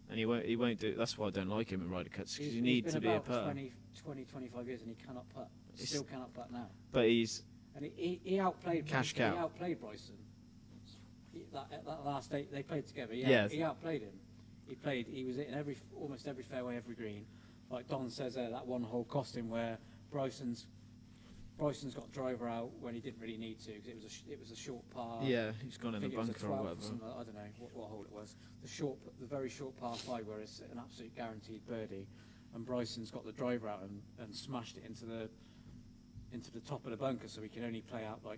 S3: And he won't do. That's why I don't like him in Ryder Cups, because you need to be a putter.
S2: 25 years and he cannot putt. Still cannot putt now.
S3: But
S2: he outplayed
S3: cash cow.
S2: He outplayed Bryson. That last day they played together. He outplayed him. He was hitting almost every fairway, every green. Like Don says there, that one hole cost him where Bryson's got driver out when he didn't really need to because it was a short par.
S3: Yeah, he's gone in the bunker or whatever.
S2: I don't know what hole it was. The very short par 5 where it's an absolute guaranteed birdie, and Bryson's got the driver out and smashed it into the top of the bunker, so he can only play out 30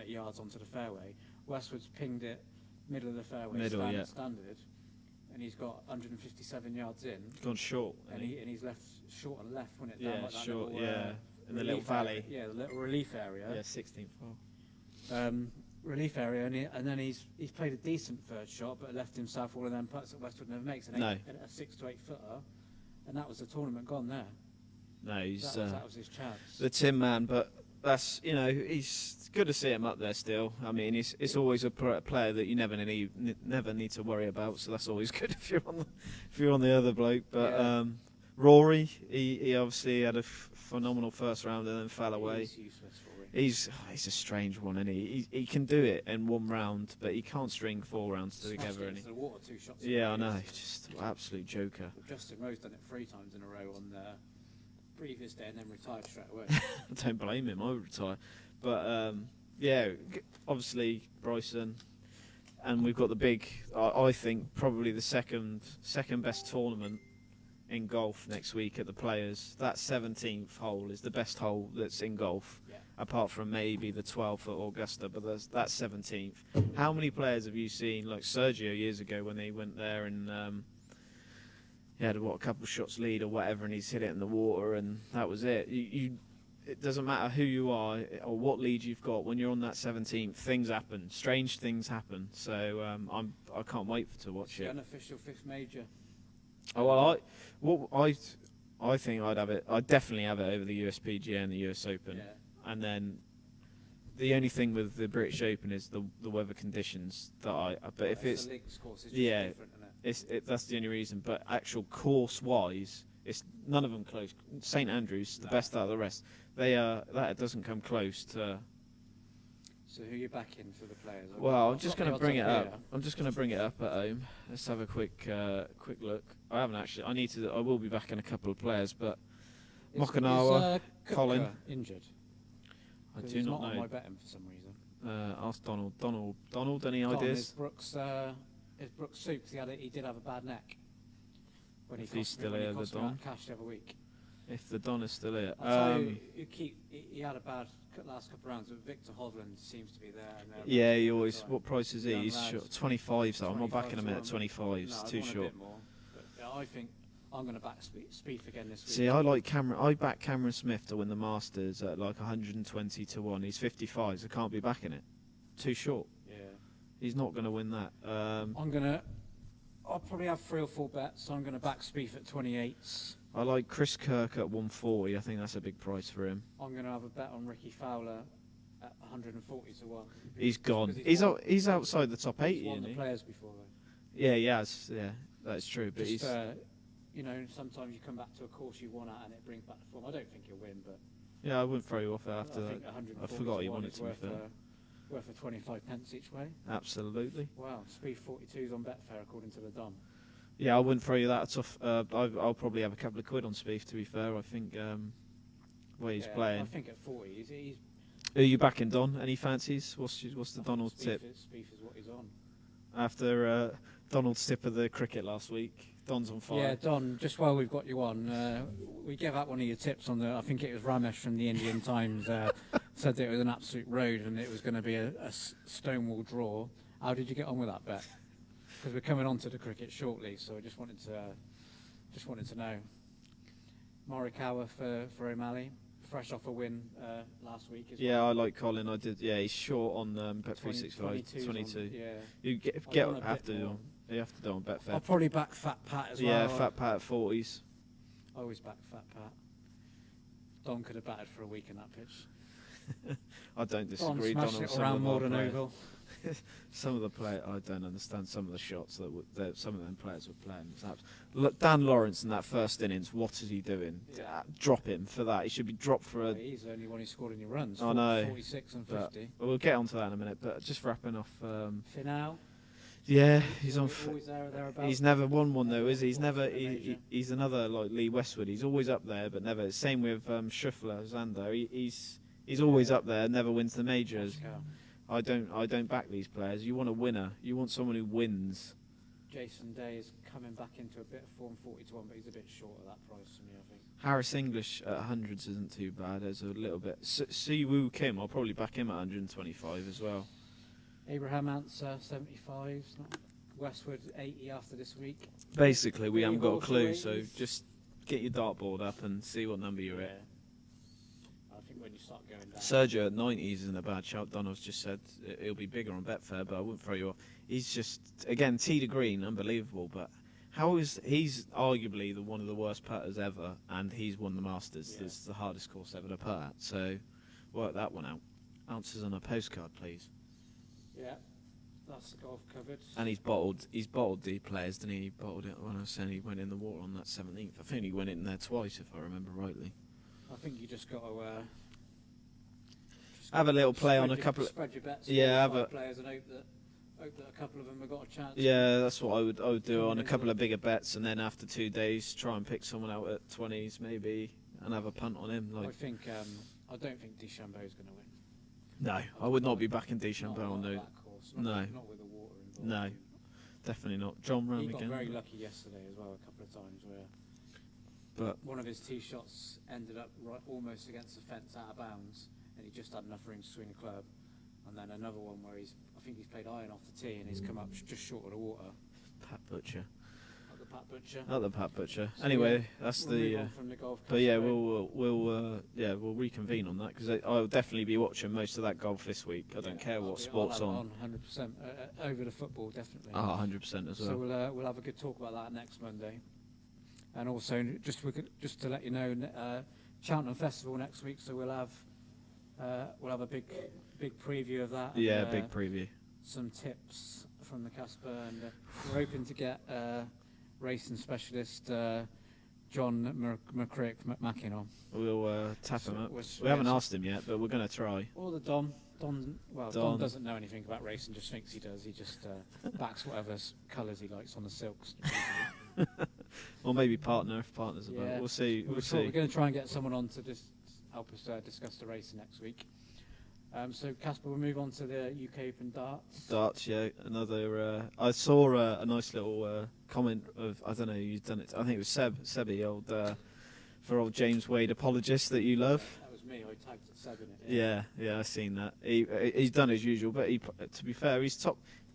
S2: yards onto the fairway. Westwood's pinged it middle of the fairway, standard, and he's got 157 yards in.
S3: Gone short,
S2: and he's left short and left when it down like that
S3: short,
S2: little,
S3: in the little valley.
S2: The little relief area.
S3: Yeah, 16th hole.
S2: relief area, and then he's played a decent third shot, but left himself all of them putts that Westwood never makes. A 6 to 8 footer, and that was the tournament gone there.
S3: No,
S2: That was his chance.
S3: the Tin Man, but that's he's good to see him up there still. I mean, it's always a player that you never need to worry about, so that's always good if you're on the other bloke. But
S2: Yeah.
S3: Rory, he obviously had a phenomenal first round and then fell away.
S2: He's useless, Rory.
S3: He's a strange one, and he can do it in one round, but he can't string 4 rounds together.
S2: Into the water 2 shots.
S3: Yeah, I know, just absolute joker.
S2: Justin Rose done it 3 times in a row on the previous day and then retired straight away.
S3: I don't blame him. I would retire. But yeah, obviously Bryson, and we've got the big. I think probably the second best tournament in golf next week at the Players. That 17th hole is the best hole that's in golf, apart from maybe the 12th at Augusta. But that's 17th. How many players have you seen, like Sergio years ago when they went there and he had a couple of shots lead or whatever, and he's hit it in the water, and that was it. It doesn't matter who you are or what lead you've got. When you're on that 17th, things happen. Strange things happen. So I can't wait to watch it.
S2: Unofficial 5th major.
S3: Oh well, I think I'd have it. I'd definitely have it over the USPGA and the US Open.
S2: Yeah.
S3: And then the only thing with the British Open is the weather conditions that But if it's
S2: the links course, it's just
S3: yeah,
S2: different, isn't it?
S3: that's the only reason. But actual course wise, it's none of them close. St Andrews, the best out of the rest. That doesn't come close to.
S2: So who are you backing for the Players?
S3: Well, I'm just going to bring it up.
S2: Here.
S3: I'm just going to bring it up at home. Let's have a quick look. I haven't actually. I will be back in a couple of players, but Mokanawa, Colin.
S2: Cooker injured?
S3: I
S2: 'Cause
S3: do
S2: he's
S3: not
S2: on
S3: know.
S2: my betting for some reason.
S3: Ask Donald. Donald, any
S2: Don,
S3: ideas?
S2: Is Brooks soup? 'Cause he did have a bad neck. When
S3: If he's still
S2: when
S3: here, the
S2: cost me
S3: Don.
S2: that cash the other week.
S3: If the Don is still here.
S2: I'll tell you, he had a bad last couple of rounds, but Victor Hovland seems to be there. And
S3: Yeah, he always. What price is he?
S2: Young
S3: He's
S2: lad.
S3: short. 25. So I'm not backing him
S2: 25
S3: at
S2: to
S3: 25.
S2: No,
S3: It's
S2: I'd
S3: too
S2: want a
S3: short.
S2: bit more, but yeah, I think I'm going to back Spieth again this week.
S3: See, I like Cameron. I back Cameron Smith to win the Masters at like 120 to 1. He's 55, so can't be backing it. Too short.
S2: Yeah.
S3: He's not going to win that.
S2: I'll probably have 3 or 4 bets. So I'm going to back Spieth at 28s.
S3: I like Chris Kirk at 140. I think that's a big price for him.
S2: I'm going to have a bet on Ricky Fowler at 140 to 1.
S3: He's gone.
S2: Because
S3: He's outside the top 80,
S2: He's won
S3: isn't
S2: the
S3: he?
S2: Players before though.
S3: Yeah, he has. Yeah, that's true. But
S2: Just,
S3: he's.
S2: Sometimes you come back to a course you won at and it brings back the form. I don't think he'll win, but
S3: Yeah, I wouldn't throw you off
S2: I
S3: after that.
S2: think 140
S3: I forgot he
S2: to 1
S3: wanted
S2: is
S3: to be
S2: worth
S3: fair.
S2: worth a 25 pence each way.
S3: Absolutely.
S2: Wow, Spieth 42s on Betfair according to the Don.
S3: Yeah, I wouldn't throw you that tough. I'll probably have a couple of quid on Spieth. To be fair, I think where he's playing.
S2: I think at 40, he's
S3: Are you backing Don? Any fancies? What's the Donald tip?
S2: Spieth is what he's on.
S3: After Donald's tip of the cricket last week, Don's on fire.
S2: Yeah, Don, just while we've got you on, we gave out one of your tips on I think it was Ramesh from the Indian Times, said that it was an absolute road and it was going to be a stonewall draw. How did you get on with that bet? Because we're coming on to the cricket shortly, so I just wanted to know. Morikawa for O'Malley, fresh off a win last week as
S3: Yeah,
S2: well.
S3: I like Colin. I did. Yeah, he's short on Bet365. 22.
S2: Yeah.
S3: You have to do on Betfair.
S2: I'll probably back Fat Pat as well.
S3: Yeah, Fat Pat at 40s.
S2: I always back Fat Pat. Don could have batted for a week in that pitch.
S3: I don't disagree.
S2: Don
S3: Don
S2: smashed
S3: on
S2: it
S3: some
S2: around
S3: of our
S2: Morden
S3: players.
S2: Oval.
S3: Some of the play, I don't understand some of the shots that some of them players were playing. Look, Dan Lawrence in that first innings, what is he doing?
S2: Yeah.
S3: Drop him for that. He should be dropped for a.
S2: He's the only one who scored any runs.
S3: I know.
S2: 46 and 50.
S3: We'll get onto that in a minute. But just wrapping off.
S2: Finau.
S3: Yeah, he's on.
S2: Always there or thereabouts.
S3: He's never won one though, is he? He's
S2: Never
S3: never.
S2: won a major.
S3: He's another like Lee Westwood. He's always up there, but never. Same with Scheffler, Xander. He's always up there, never wins the majors.
S2: Pascal.
S3: I don't back these players. You want a winner. You want someone who wins.
S2: Jason Day is coming back into a bit of form, 40 to 1, but he's a bit short of that price for me, I think.
S3: Harris English at hundreds isn't too bad. There's a little bit. Siwoo Kim, I'll probably back him at 125 as well.
S2: Abraham Answer, 75. Westwood, 80 after this week.
S3: Basically, we
S2: Three
S3: haven't got a
S2: horse
S3: clue, so
S2: race.
S3: just get your dartboard up and see what number you're at.
S2: I think when you start going down.
S3: Sergio at 90s isn't a bad shout. Donald's just said it'll be bigger on Betfair, but I wouldn't throw you off. He's just, again, tee to green, unbelievable. But he's arguably one of the worst putters ever, and he's won the Masters.
S2: Yeah.
S3: It's the hardest course ever to putt at. So work that one out. Answers on a postcard, please.
S2: Yeah, that's the golf covered.
S3: And he's bottled the players, didn't he? He bottled it when I was saying he went in the water on that 17th. I think he went in there twice, if I remember rightly.
S2: I think you just got to
S3: Have a little play on a couple of...
S2: Spread your bets.
S3: Yeah, have a...
S2: players and hope that a couple of them have got a chance.
S3: Yeah, that's what I would do on a couple of bigger bets, and then after 2 days, try and pick someone out at 20s maybe, and have a punt on him. Like,
S2: I don't think DeChambeau's going to win.
S3: No, I would not be backing DeChambeau on
S2: that
S3: no.
S2: course.
S3: No.
S2: Not with the water involved.
S3: No, definitely not. John Ram
S2: He got
S3: again.
S2: very lucky yesterday as well, a couple of times where
S3: But
S2: one of his tee shots ended up almost against the fence out of bounds, and he just had enough room to swing the club. And then another one where I think he's played iron off the tee and he's come up just short of the water.
S3: Pat Butcher.
S2: Not the Pat Butcher.
S3: Not the Pat Butcher.
S2: So
S3: anyway,
S2: yeah,
S3: that's
S2: we'll
S3: the.
S2: move on from the golf
S3: But yeah,
S2: Casper.
S3: we'll reconvene on that because I'll definitely be watching most of that golf this week. I don't care what sport's
S2: on. 100% over the football, definitely.
S3: 100% as well.
S2: So we'll have a good talk about that next Monday. And also just to let you know, Cheltenham Festival next week. So we'll have a big preview of that.
S3: Yeah,
S2: and,
S3: big preview.
S2: Some tips from the Casper, and we're hoping to get racing specialist John McCrick on.
S3: We'll tap him up.
S2: we're
S3: We haven't asked him yet, but we're going to try.
S2: Or the Don. Don doesn't know anything about racing, just thinks he does. He just backs whatever colours he likes on the silks.
S3: Or maybe partner if partner's about.
S2: Yeah.
S3: We'll see. We'll
S2: We're
S3: see.
S2: going to try and get someone on to help us discuss the racing next week. So Casper, we'll move on to the UK Open darts.
S3: Darts, yeah. Another. I saw a nice little comment of, I don't know, you've done it. I think it was Sebby, for old James Wade apologist that you love.
S2: That was me. I tagged Seb in it.
S3: Yeah, I've seen that. He's done as usual, but to be fair, he's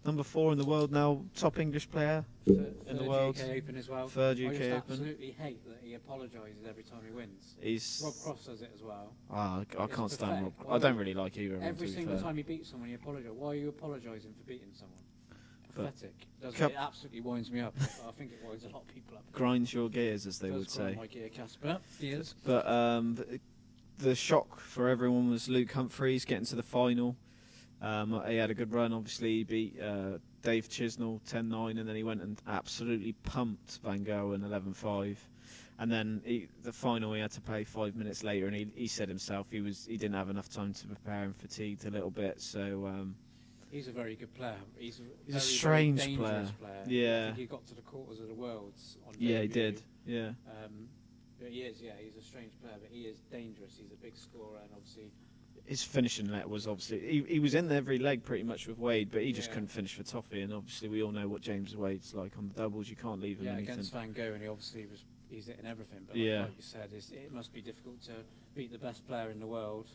S3: number 4 in the world now, top English player in the world.
S2: UK Open as well.
S3: Third UK
S2: I just
S3: Open.
S2: absolutely hate that he apologises every time he wins. Rob Cross does it as well.
S3: I
S2: It's
S3: can't stand Rob.
S2: pathetic.
S3: I don't really like either of them,
S2: Every
S3: to be
S2: single
S3: fair.
S2: time he beats someone, he apologises. Why are you apologising for beating someone?
S3: But
S2: Pathetic. It
S3: Cup-
S2: absolutely winds me up. I think it winds a lot of people up.
S3: Grinds your gears, as they
S2: Does
S3: would
S2: grind
S3: say.
S2: my gear, Casper. Gears.
S3: But the shock for everyone was Luke Humphreys getting to the final. He had a good run, obviously. He beat Dave Chisnell 10-9, and then he went and absolutely pumped Van Gogh 11-5. And then the final he had to play 5 minutes later, and he said himself he didn't have enough time to prepare and fatigued a little bit. So
S2: he's a very good player. He's
S3: a strange
S2: very dangerous
S3: player.
S2: player.
S3: Yeah.
S2: I think he got to the quarters of the Worlds on
S3: yeah, he
S2: debut.
S3: did. Yeah.
S2: But he is, he's a strange player, but he is dangerous. He's a big scorer, and obviously
S3: His finishing net was obviously he was in every leg pretty much with Wade, but he just
S2: Yeah.
S3: couldn't finish for Toffee. And obviously we all know what James Wade's like on the doubles. You can't leave him anything.
S2: against Van Gogh, and he obviously he's hitting everything. But
S3: Yeah.
S2: like you said, it must be difficult to beat the best player in the world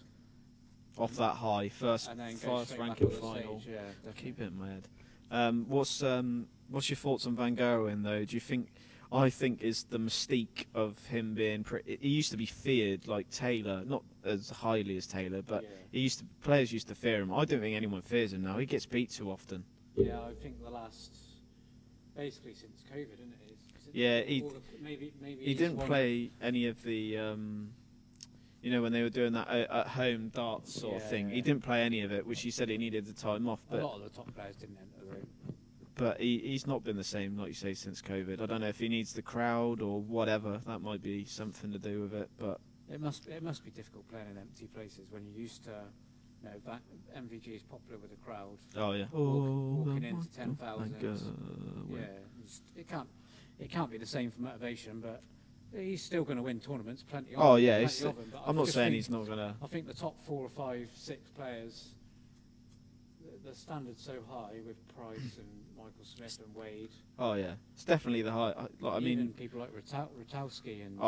S3: Off that high, first
S2: and then go straight back
S3: ranking
S2: on the
S3: final.
S2: stage. Yeah, definitely.
S3: Keep it in my head. What's your thoughts on Van Gogh though? Do you think? I think is the mystique of him being. He used to be feared like Taylor, not as highly as Taylor, but
S2: Yeah.
S3: players used to fear him. I don't think anyone fears him now. He gets beat too often.
S2: Yeah, I think the last, basically since COVID, isn't it?
S3: Yeah,
S2: maybe
S3: he didn't play any of the. When they were doing that at home darts sort of thing, he didn't play any of it, which he said he needed the time off.
S2: A
S3: But
S2: lot of the top players didn't enter the room.
S3: But he's not been the same, like you say, since COVID. I don't know if he needs the crowd or whatever. That might be something to do with it. But
S2: It must be difficult playing in empty places when you're used to, MVG is popular with the crowd.
S3: oh yeah,
S2: Walking into 10,000.
S3: yeah.
S2: Yeah, it can't be the same for motivation, but he's still going to win tournaments. Plenty.
S3: Oh
S2: of
S3: yeah,
S2: them, plenty of them, but
S3: I'm
S2: I
S3: not
S2: just
S3: saying
S2: think-
S3: he's not gonna.
S2: I think the top 4 or 5, 6 players, the standard's so high with Price and Michael Smith and Wade.
S3: Oh yeah, it's definitely the high. I
S2: Even
S3: mean,
S2: people like Rutowski and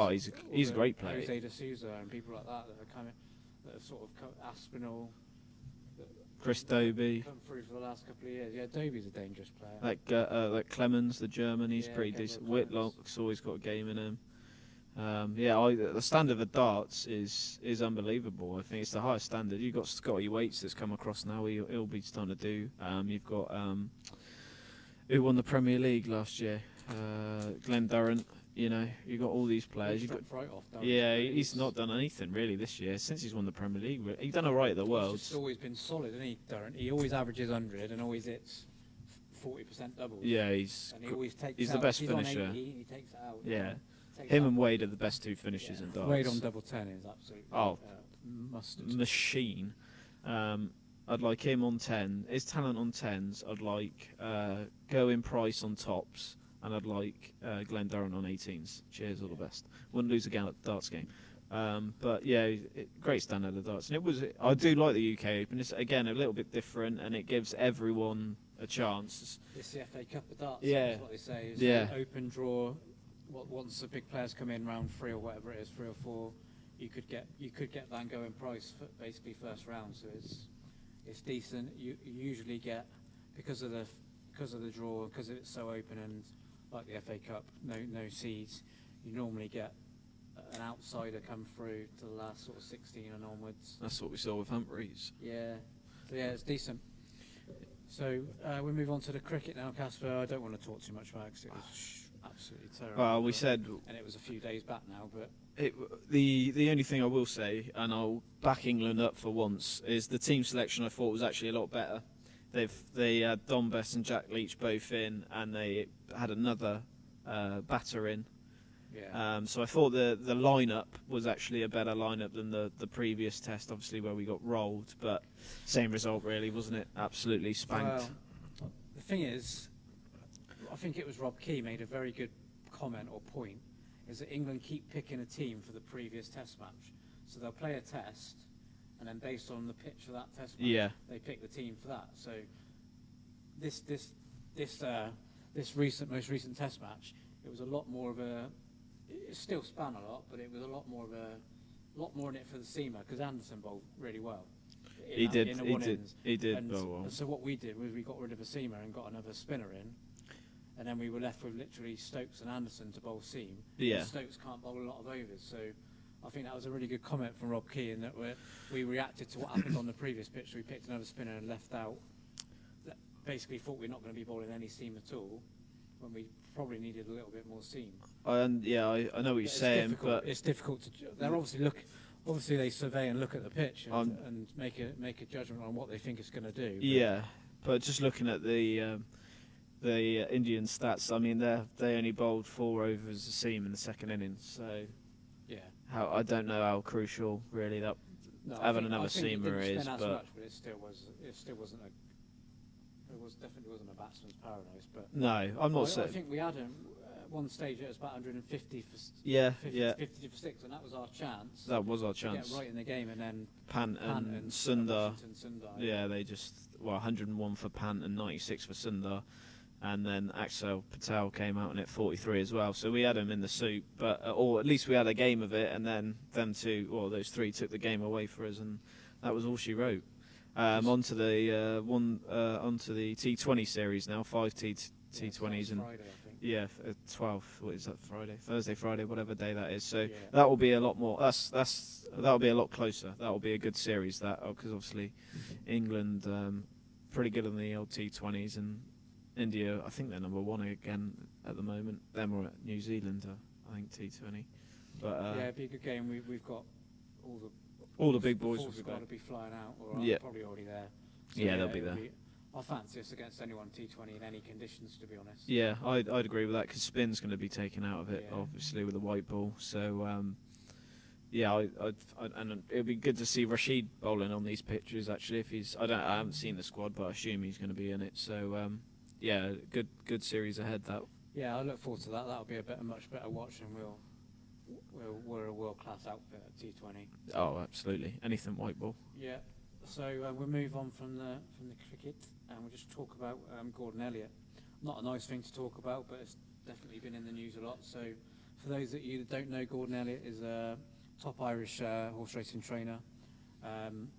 S3: he's a great player.
S2: Jose de Souza and people like that are kind of that have sort of Aspinall.
S3: Chris Dobie,
S2: Come through for the last couple of years. Yeah, Dobie's a dangerous player.
S3: like Clemens, the German, he's
S2: Yeah,
S3: pretty
S2: Gabriel
S3: decent.
S2: Clemens.
S3: Whitlock's always got a game in him. The standard of darts is unbelievable. I think it's the highest standard. You've got Scotty Waits that's come across now. He'll be starting to do. You've got who won the Premier League last year? Glenn Durrant. You know, you've got all these players.
S2: He's dropped right off,
S3: he's not done anything really this year since he's won the Premier League. He's done all right at the Worlds.
S2: He's always been solid, hasn't he, Durrant? He always averages 100 and always hits 40% doubles.
S3: Yeah, he's the best finisher.
S2: 80, he takes it out.
S3: Yeah. Him and Wade are the best two finishers in darts.
S2: Wade on double 10 is absolutely mustard.
S3: Machine. I'd like him on 10. His talent on 10s. I'd like Going Price on tops, and I'd like Glenn Durrant on 18s. Cheers, all the best. Wouldn't lose again at the darts game. But yeah, great standard of darts. And I do like the UK Open. It's again a little bit different, and it gives everyone a chance.
S2: It's the FA Cup of darts.
S3: Yeah.
S2: That's what they say. It's
S3: an
S2: open draw. Once the big players come in round 3 or whatever it is, 3 or 4, you could get Van Gogh and Price for basically first round. So it's decent. You usually get because of the draw, because it's so open, and like the FA Cup, no seeds. You normally get an outsider come through to the last sort of 16 and onwards.
S3: That's what we saw with Humphreys.
S2: Yeah. So yeah, it's decent. So we move on to the cricket now, Casper. I don't want to talk too much about it because it was absolutely terrible.
S3: Well, we said,
S2: and it was a few days back now, but
S3: the only thing I will say, and I'll back England up for once, is the team selection I thought was actually a lot better. They had Don Best and Jack Leach both in, and they had another batter in.
S2: Yeah.
S3: So I thought the lineup was actually a better lineup than the previous test, obviously where we got rolled, but same result really, wasn't it? Absolutely spanked.
S2: Well, the thing is, I think it was Rob Key made a very good comment or point, is that England keep picking a team for the previous test match. So they'll play a test, and then based on the pitch of that test match, they pick the team for that. So this most recent test match, it was a lot more of a. It still span a lot, but it was a lot more in it for the seamer because Anderson bowled really well.
S3: He did bowl well.
S2: So what we did was we got rid of a seamer and got another spinner in, and then we were left with literally Stokes and Anderson to bowl seam.
S3: Yeah.
S2: Stokes can't bowl a lot of overs, so I think that was a really good comment from Rob Key in that we reacted to what happened on the previous pitch. So we picked another spinner and left out. Basically, thought we're not going to be bowling any seam at all, when we probably needed a little bit more seam.
S3: And yeah, I know what you're saying, but
S2: it's difficult to. They're obviously they survey and look at the pitch and make a judgment on what they think it's going to do.
S3: Yeah, but just looking at the Indian stats, I mean they only bowled 4 overs a seam in the second innings, so
S2: yeah.
S3: I don't know how crucial really that having another seamer is, but
S2: it still wasn't a. It definitely wasn't a batsman's paradise, but
S3: no, I'm not saying.
S2: I think we had him one stage it was about 150 for 50 for 6, and that was our chance.
S3: That was our
S2: to
S3: chance.
S2: Get right in the game, and then
S3: Pant and Sundar. Yeah, they just 101 for Pant and 96 for Sundar, and then Axel Patel came out and hit 43 as well. So we had him in the soup, but or at least we had a game of it, and then those 3 took the game away for us, and that was all she wrote. Onto the T20 series now, 5 T20s and
S2: Friday,
S3: 12. What is that? Thursday, Friday, whatever day that is. So that will be a lot more. That'll be a lot closer. That will be a good series. Because obviously England pretty good on the old T20s, and India, I think they're number 1 again at the moment. Them or New Zealand, I think T20. But
S2: it'd be a good game. We've got
S3: all the big boys will
S2: be got to be flying out, or probably already there. So
S3: they'll be there.
S2: I fancy us against anyone T20 in any conditions, to be honest.
S3: Yeah, I'd agree with that because spin's going to be taken out of it, obviously with the white ball. So and it'd be good to see Rashid bowling on these pitches. Actually, if I haven't seen the squad, but I assume he's going to be in it. So good series ahead. That.
S2: Yeah, I look forward to that. That'll be much better watch, and we're a world-class outfit at T20.
S3: Oh, absolutely. Anything white ball.
S2: Yeah. So we'll move on from the cricket, and we'll just talk about Gordon Elliott. Not a nice thing to talk about, but it's definitely been in the news a lot. So for those of you that don't know, Gordon Elliott is a top Irish horse racing trainer. And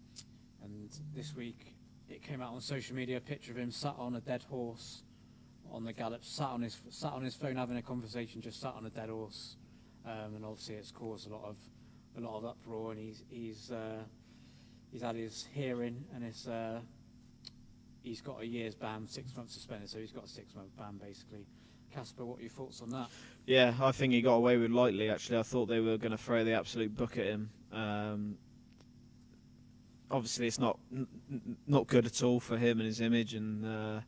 S2: this week it came out on social media a picture of him sat on a dead horse on the gallop, sat on his phone having a conversation, just sat on a dead horse. and obviously it's caused a lot of uproar, and he's had his hearing, and he's got a year's ban, 6 months suspended, so he's got a 6-month ban basically. Casper, what are your thoughts on that?
S3: Yeah, I think he got away with lightly. Actually, I thought they were going to throw the absolute book at him. Obviously, it's not good at all for him and his image, and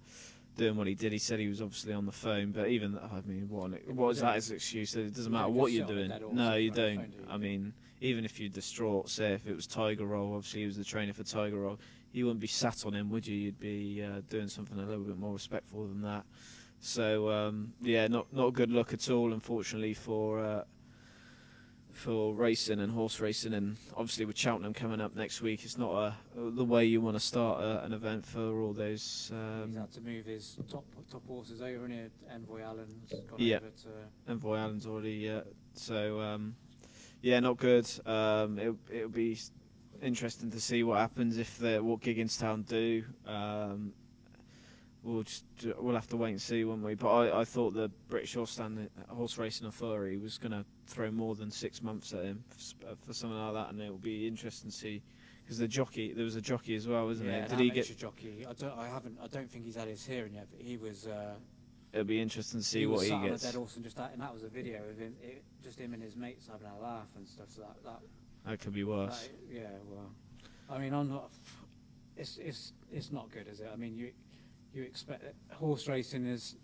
S3: doing what he did. He said he was obviously on the phone, but even I mean, what is that as an excuse? It doesn't matter what you're doing. No, you don't. I mean, even if you're distraught, say if it was Tiger Roll, obviously he was the trainer for Tiger Roll, you wouldn't be sat on him, would you? You'd be doing something a little bit more respectful than that. So yeah, not a good look at all, unfortunately, for racing and horse racing, and obviously with Cheltenham coming up next week, it's not the way you want to start an event for all those.
S2: He's had to move his top horses over, and Envoy Allen's gone
S3: Yeah,
S2: over to...
S3: Envoy Allen's already. So yeah, not good. It'll be interesting to see what happens what Gigginstown do. We'll have to wait and see, won't we? But I thought the British Horse Racing Authority was going to throw more than 6 months at him for something like that, and it will be interesting to see, because there was a jockey as well, wasn't there?
S2: Did he get a jockey? I don't think he's had his hearing yet, but he was.
S3: It'll be interesting to see what he gets.
S2: He was sat on a dead horse, and that was a video of him, just him and his mates having a laugh and stuff. So
S3: that could be worse.
S2: Yeah, well, I mean, I'm not. It's not good, is it? I mean, you expect that horse racing is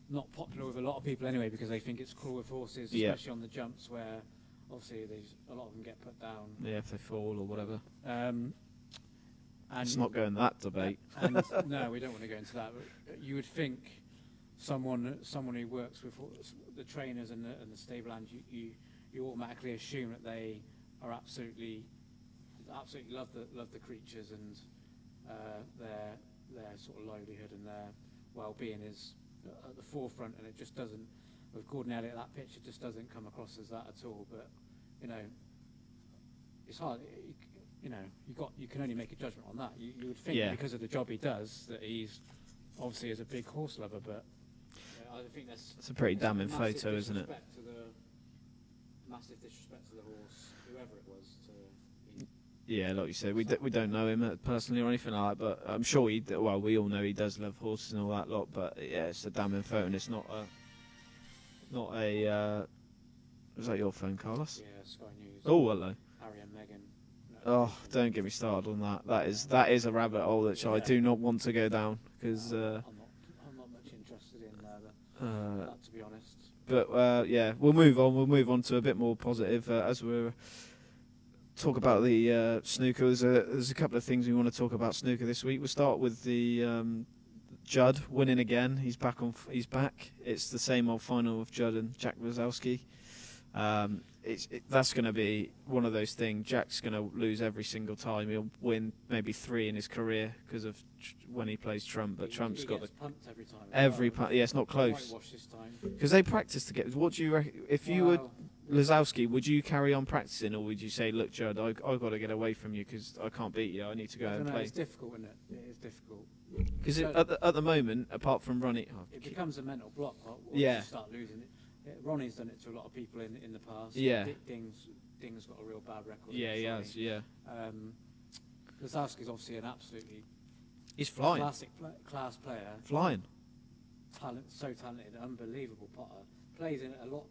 S2: not popular with a lot of people anyway, because they think it's cruel with horses, especially on the jumps where obviously a lot of them get put down. Yeah,
S3: if they fall or whatever.
S2: And
S3: it's not going that debate.
S2: And no, we don't want to go into that. But you would think someone who works with the trainers and the stable hands, you automatically assume that they are absolutely love the creatures, and their sort of livelihood and their well-being is at the forefront, and it just doesn't. With Gordon Elliott, that picture just doesn't come across as that at all. But it's hard. You can only make a judgment on that. You would think because of the job he does that he's obviously is a big horse lover, but I think that's a
S3: pretty damning photo, isn't it?
S2: Massive disrespect to the horse, whoever it was.
S3: Yeah, like you said, we don't know him personally or anything like that, but I'm sure we all know he does love horses and all that lot. But yeah, it's a damning photo, and it's not a. Was that your phone, Carlos?
S2: Yeah, Sky News.
S3: Oh, hello.
S2: Harry and Meghan.
S3: Oh, don't get me started on that. That is a rabbit hole that I do not want to go down, because.
S2: I'm not much interested in that, to be honest.
S3: But yeah, we'll move on. We'll move on to a bit more positive as we're. Talk about the snooker. There's a couple of things we want to talk about snooker this week. We'll start with the Judd winning again. He's back. It's the same old final of Judd and Jack Wazowski. That's going to be one of those things. Jack's going to lose every single time. He'll win maybe 3 in his career because of when he plays Trump. But Trump's got the
S2: pumped every time.
S3: Yeah, it's not close. Because they practice to get. What do you reckon? If you were Lazowski, would you carry on practicing, or would you say, "Look, Judd, I got to get away from you because I can't beat you. I need to go and play."
S2: It's difficult, isn't it? It is difficult.
S3: Because at the moment, apart from Ronnie,
S2: it becomes a mental block. Once you start losing it. Ronnie's done it to a lot of people in the past.
S3: Yeah.
S2: Ding's got a real bad record.
S3: Yeah, he has. Yeah.
S2: Lazowski's obviously an absolutely.
S3: He's flying.
S2: Class player.
S3: Flying.
S2: So talented, unbelievable potter. Plays in a lot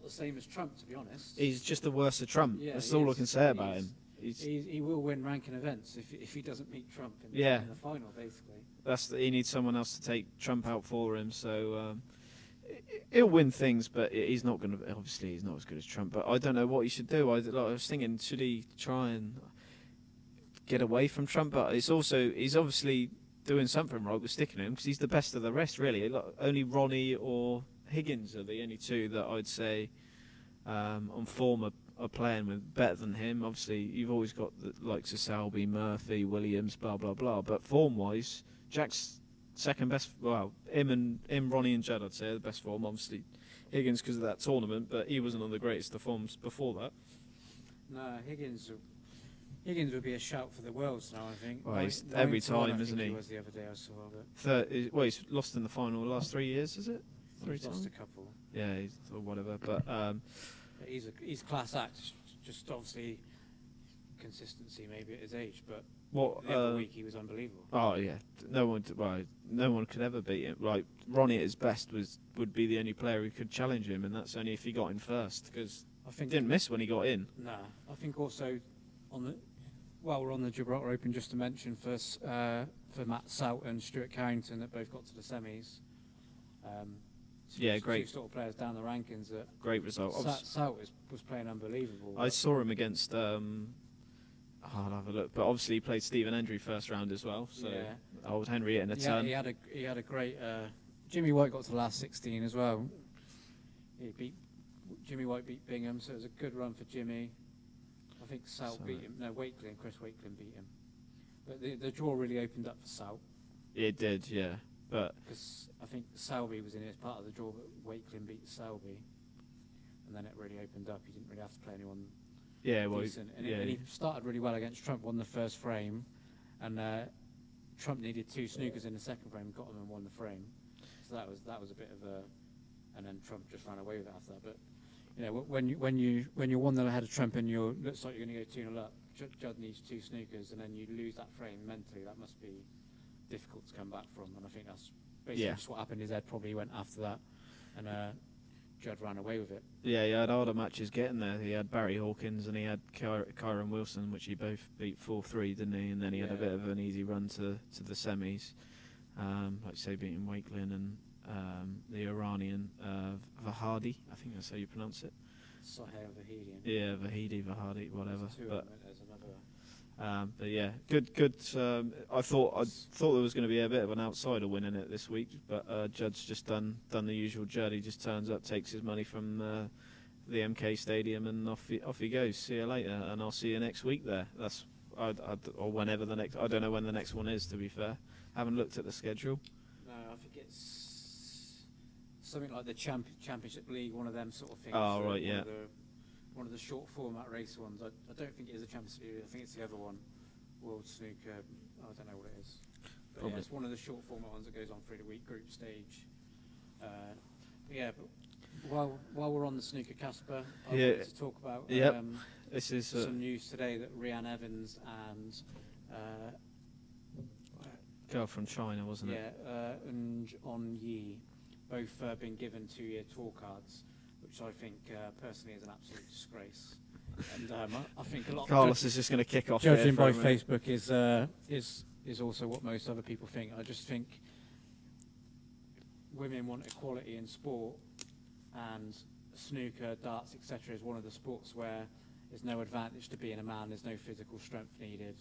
S2: the same as Trump, to be honest.
S3: He's just the worst of Trump. Yeah, that's all I can say about him.
S2: He will win ranking events if he doesn't meet Trump in the final, basically.
S3: He needs someone else to take Trump out for him. So he'll win things, but he's not going to. Obviously, he's not as good as Trump. But I don't know what he should do. I was thinking, should he try and get away from Trump? But he's obviously doing something wrong with sticking him, because he's the best of the rest, really. Only Ronnie or Higgins are the only two that I'd say on form are playing with better than him. Obviously, you've always got the likes of Selby, Murphy, Williams, blah blah blah. But form-wise, Jack's second best. Well, him, Ronnie and Judd, I'd say, are the best form. Obviously, Higgins because of that tournament, but he wasn't on the greatest of forms before that.
S2: No, Higgins would be a shout for the Worlds now, I think.
S3: Well, he's every time, isn't he?
S2: He was the other day I saw. But
S3: he's lost in the final the last 3 years, is it? 3
S2: he's
S3: times?
S2: lost a couple.
S3: Yeah, or whatever. But
S2: he's class act. Just obviously consistency maybe at his age, but
S3: what?
S2: the other week he was unbelievable.
S3: Oh yeah, no one could ever beat him. Like Ronnie at his best would be the only player who could challenge him, and that's only if he got in first, because
S2: I think
S3: he didn't miss when he got in.
S2: Nah, I think also while we're on the Gibraltar Open, just to mention for Matt Sout and Stuart Carrington that both got to the semis.
S3: Great.
S2: Two sort of players down the rankings.
S3: Great result.
S2: Sout was playing unbelievable.
S3: I saw him against. I'll have a look, but obviously he played Stephen Hendry first round as well. So old Henry hitting a ton.
S2: He had a great. Jimmy White got to the last 16 as well. Jimmy White beat Bingham, so it was a good run for Jimmy. I think Sout beat him. No, Chris Wakelin beat him. But the draw really opened up for Sout.
S3: It did, yeah. But
S2: because I think Selby was in it as part of the draw, but Wakelin beat Selby, and then it really opened up. He didn't really have to play anyone decent. And he started really well against Trump, won the first frame, and Trump needed 2 snookers in the second frame, got them and won the frame. So that was a bit of a, and then Trump just ran away with it after that. But you know, when you're 1-0 ahead of Trump and looks like you're going to go 2-0 up, Judd needs 2 snookers, and then you lose that frame mentally. That must be difficult to come back from, and I think that's basically just what happened. His head probably went after that, and Judd ran away with it.
S3: Yeah, he had harder matches getting there. He had Barry Hawkins and he had Kyron Wilson, which he both beat 4-3, didn't he? And then he had a bit of an easy run to the semis, like say beating Wakelin and the Iranian Vahadi, I think that's how you pronounce it.
S2: Sohail Vahidi.
S3: Yeah, Vahadi, whatever.
S2: But
S3: But yeah, good. I thought there was going to be a bit of an outsider winning it this week, but Judd's just done the usual Judd. He just turns up, takes his money from the MK Stadium, and off he goes. See you later, and I'll see you next week there. Or whenever the next. I don't know when the next one is. To be fair, haven't looked at the schedule.
S2: No, I think it's something like the Championship League, one of them sort of things.
S3: Oh right, yeah.
S2: One of the short format race ones. I don't think it is a Champions League. I think it's the other one, World Snooker. I don't know what it is. But yeah, it's one of the short format ones that goes on through the week group stage. But while we're on the snooker, Casper, I wanted to talk about
S3: this is
S2: some news today that Rhian Evans and
S3: girl from China, wasn't it?
S2: Yeah, and On Yi, both been given 2-year tour cards, which I think personally is an absolute disgrace. And I think a lot.
S3: Carlos is just going to kick off.
S2: Judging by Facebook is also what most other people think. I just think women want equality in sport, and snooker, darts, etc. is one of the sports where there's no advantage to being a man. There's no physical strength needed.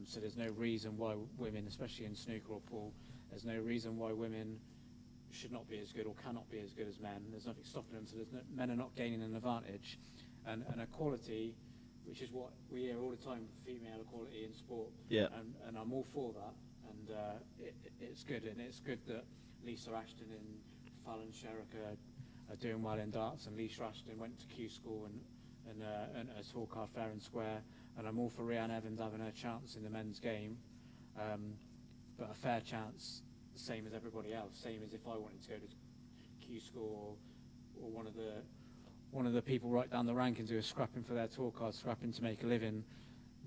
S2: So there's no reason why women, especially in snooker or pool, there's no reason why women should not be as good or cannot be as good as men. There's nothing stopping them, so men are not gaining an advantage. And equality, which is what we hear all the time, female equality in sport.
S3: Yeah.
S2: And I'm all for that. And it's good. And it's good that Lisa Ashton and Fallon Sherrick are doing well in darts. And Lisa Ashton went to Q School and a tour card fair and square. And I'm all for Rhian Evans having her chance in the men's game. But a fair chance, same as everybody else, same as if I wanted to go to Q School or one of the people right down the rankings who are scrapping for their tour cards, scrapping to make a living.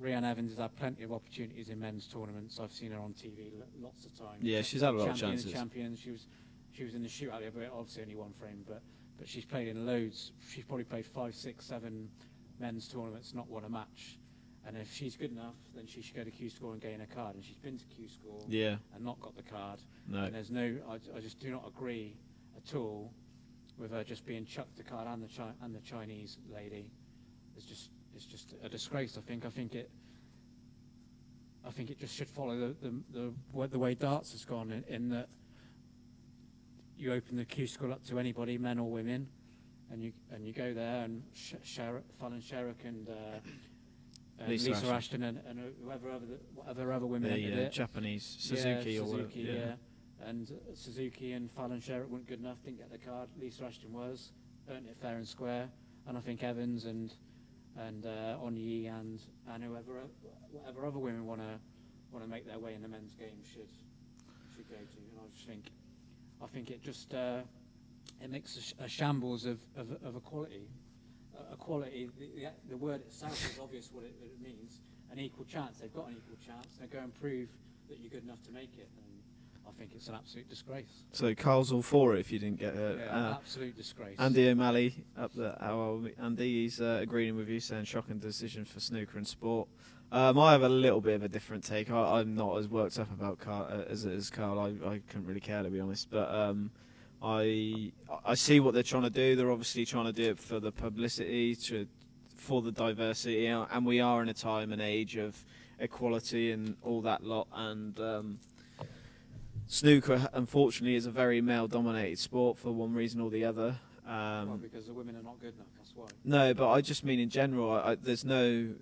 S2: Rhian Evans has had plenty of opportunities in men's tournaments. I've seen her on TV lots of times.
S3: Yeah, she's had a lot of chances.
S2: Champion. She was in the shootout the other way, obviously only one frame, but she's played in loads. She's probably played 5, 6, 7 men's tournaments, not won a match. And if she's good enough, then she should go to Q School and gain a card. And she's been to Q School and not got the card.
S3: No.
S2: And there's no, I just do not agree at all with her just being chucked the card and the Chinese lady. It's just a disgrace. I think it just should follow the way darts has gone in that you open the Q School up to anybody, men or women, and you go there and Fallon Sherrick and Lisa Ashton and whatever other women entered it.
S3: Japanese Suzuki or whatever.
S2: Yeah. And Suzuki and Fallon Sherrick weren't good enough, didn't get the card. Lisa Ashton earned it fair and square, and I think Evans and On Yi and whatever other women want to make their way in the men's game should go to. And I think it just it makes a shambles of equality. Equality, the word itself is obvious what it means. An equal chance. They've got an equal chance. Now go and prove that you're good enough to make it. And I think it's an absolute disgrace.
S3: So Carl's all for it if you didn't get it.
S2: Absolute disgrace.
S3: Andy O'Malley up there. How are we? Andy, he's agreeing with you, saying shocking decision for snooker and sport. I have a little bit of a different take. I'm not as worked up about Carl as Carl. I couldn't really care, to be honest. But I see what they're trying to do. They're obviously trying to do it for the publicity, for the diversity, and we are in a time and age of equality and all that lot. And snooker, unfortunately, is a very male-dominated sport for one reason or the other.
S2: Well, because the women are not good enough. That's why.
S3: No, but I just mean in general. There's no.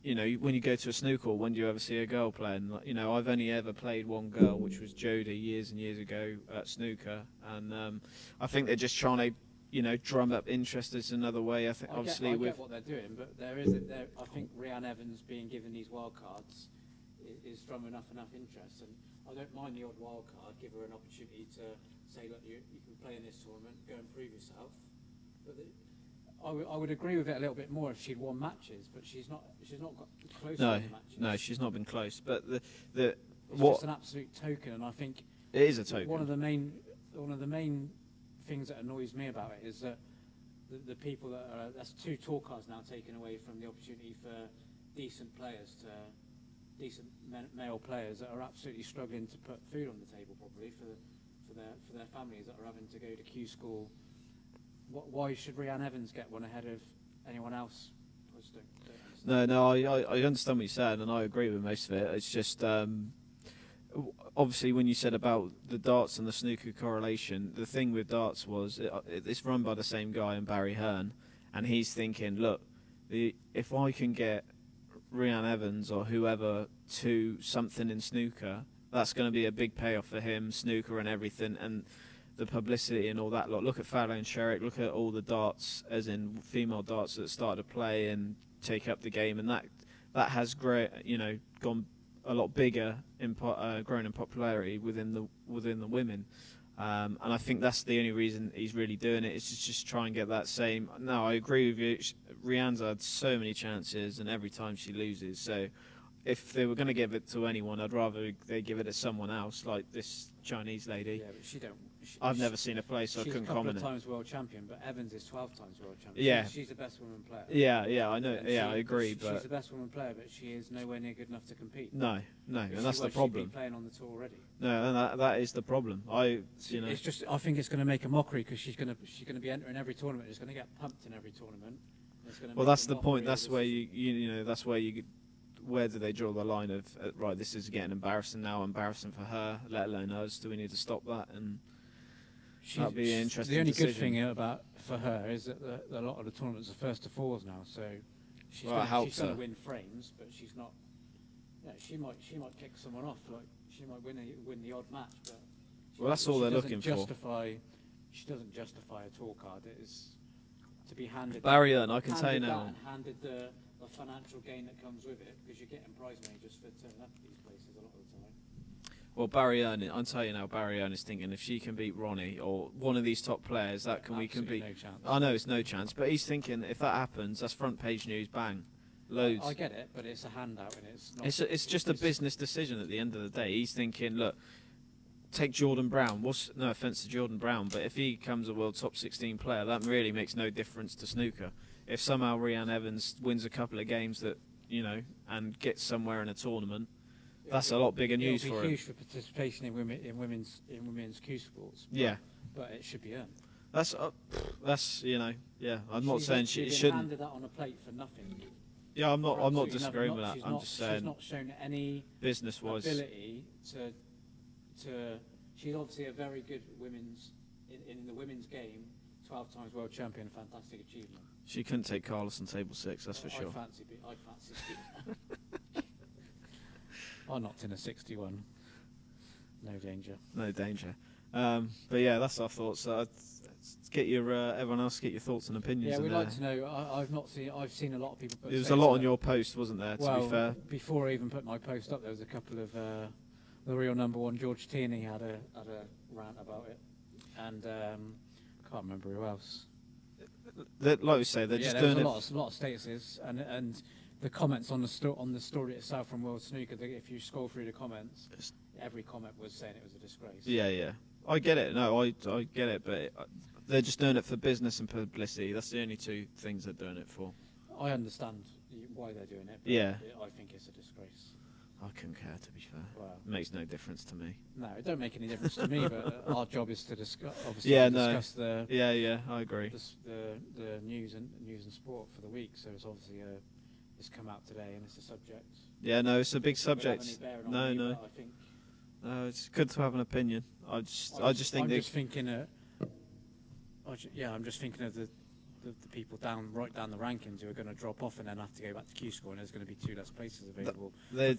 S3: When you go to a snooker, when do you ever see a girl playing? I've only ever played one girl, which was Jodie years and years ago at snooker, and I think they're just trying to, drum up interest as another way. I think
S2: I get what they're doing, but I think Rhiannon Evans being given these wild cards is drumming up enough interest, and I don't mind the odd wild card. Give her an opportunity to say, look, you can play in this tournament, go and prove yourself. But I would agree with it a little bit more if she'd won matches, but she's not got close to the matches.
S3: No, she's not been close. But
S2: it's just an absolute token, and I think
S3: it is a token.
S2: One of the main things that annoys me about it is that the people that's 2 tour cards now taken away from the opportunity for decent players decent male players that are absolutely struggling to put food on the table, probably for their families that are having to go to Q school. Why should Rhiannon Evans get one ahead of anyone else? I just don't understand.
S3: No, I understand what you said, and I agree with most of it. It's just obviously when you said about the darts and the snooker correlation, the thing with darts was it's run by the same guy in Barry Hearn, and he's thinking, look, if I can get Rhiannon Evans or whoever to something in snooker, that's going to be a big payoff for him, snooker and everything, and the publicity and all that lot. Look at Fowler and Sherrick, look at all the darts, as in female darts that started to play and take up the game, and that has gone a lot bigger, grown in popularity within the women. And I think that's the only reason he's really doing it, is to just try and get that same. No, I agree with you. Rhiannon's had so many chances, and every time she loses. So if they were going to give it to anyone, I'd rather they give it to someone else, like this Chinese lady.
S2: Yeah, but she don't.
S3: I've never seen her play, so I couldn't comment.
S2: She's a couple of times world champion, but Evans is 12 times world champion.
S3: Yeah.
S2: She's the best woman player.
S3: Yeah, I know. Yeah, I agree. But
S2: she's the best woman player, but she is nowhere near good enough to compete.
S3: No, and that's the problem.
S2: She'd be playing on the tour already.
S3: No, and that is the problem.
S2: It's just, I think it's going to make a mockery, because she's going to be entering every tournament. She's going to get pumped in every tournament.
S3: Well, that's the point. That's where that's where you. Where do they draw the line of right? This is getting embarrassing now. Embarrassing for her, let alone us. Do we need to stop that? And that'll be an interesting.
S2: The only
S3: decision.
S2: good thing for her is that a lot of the tournaments are first to fours now, so she's going to win frames, but she's not. Yeah, she might kick someone off, like she might win the odd match, but
S3: that's all they're looking for.
S2: She doesn't justify a tour card. It is to be handed.
S3: Barry Earn, I can tell you now.
S2: And handed the financial gain that comes with it, because you're getting prize money just for turning up at these places a lot of the time.
S3: Well, Barry Earn, I'll tell you now, Barry Earn is thinking if she can beat Ronnie or one of these top players, we can beat.
S2: No chance.
S3: I know it's no chance, but he's thinking if that happens, that's front page news, bang, loads.
S2: I get it, but it's a handout, and it's not.
S3: It's just a business decision at the end of the day. He's thinking, look, take Jordan Brown. No offence to Jordan Brown, but if he becomes a world top 16 player, that really makes no difference to snooker. If somehow Rhiannon Evans wins a couple of games and gets somewhere in a tournament, that's a lot bigger news for him.
S2: It'll be huge for participation in women's Q sports. But it should be earned.
S3: That's yeah. I'm not saying she shouldn't.
S2: Handed that on a plate for nothing.
S3: Yeah, I'm not disagreeing with that. I'm just saying
S2: she's not shown any
S3: business-wise
S2: ability to. She's obviously a very good in the women's game. 12 times world champion, fantastic achievement.
S3: She couldn't take Carlos on table 6, that's for sure.
S2: I'd fancy I knocked in a 61. No danger.
S3: No danger. But yeah, that's our thoughts. Get your everyone else get your thoughts and opinions.
S2: Yeah, we'd like to know. I've seen a lot of people.
S3: There was a lot on your post, wasn't there? To be fair,
S2: before I even put my post up, there was a couple of the real number one George Tierney had a rant about it, and can't remember who else.
S3: Like we say, they're
S2: Yeah,
S3: just
S2: there was
S3: doing
S2: a
S3: it.
S2: lot of statuses, and the comments on the story itself from World Snooker. If you scroll through the comments, every comment was saying it was a disgrace.
S3: Yeah. I get it. No, I get it, but they're just doing it for business and publicity. That's the only two things they're doing it for.
S2: I understand why they're doing it. But
S3: Yeah.
S2: I think it's a disgrace.
S3: I couldn't care, to be fair.
S2: Well,
S3: It makes no difference to me.
S2: no, it don't make any difference to me. But our job is to discuss. Obviously,
S3: Yeah,
S2: to
S3: no.
S2: discuss the
S3: Yeah, I agree.
S2: the news and sport for the week. So it's obviously it's come out today, and it's a subject.
S3: Yeah, no, it's a big
S2: It doesn't have
S3: subject.
S2: any bearing on
S3: No,
S2: me,
S3: no.
S2: but I think
S3: No, it's good to have an opinion. I just think
S2: I'm
S3: they.
S2: just thinking. I'm just thinking of the people right down the rankings who are going to drop off and then have to go back to Q School, and there's going to be 2 less places available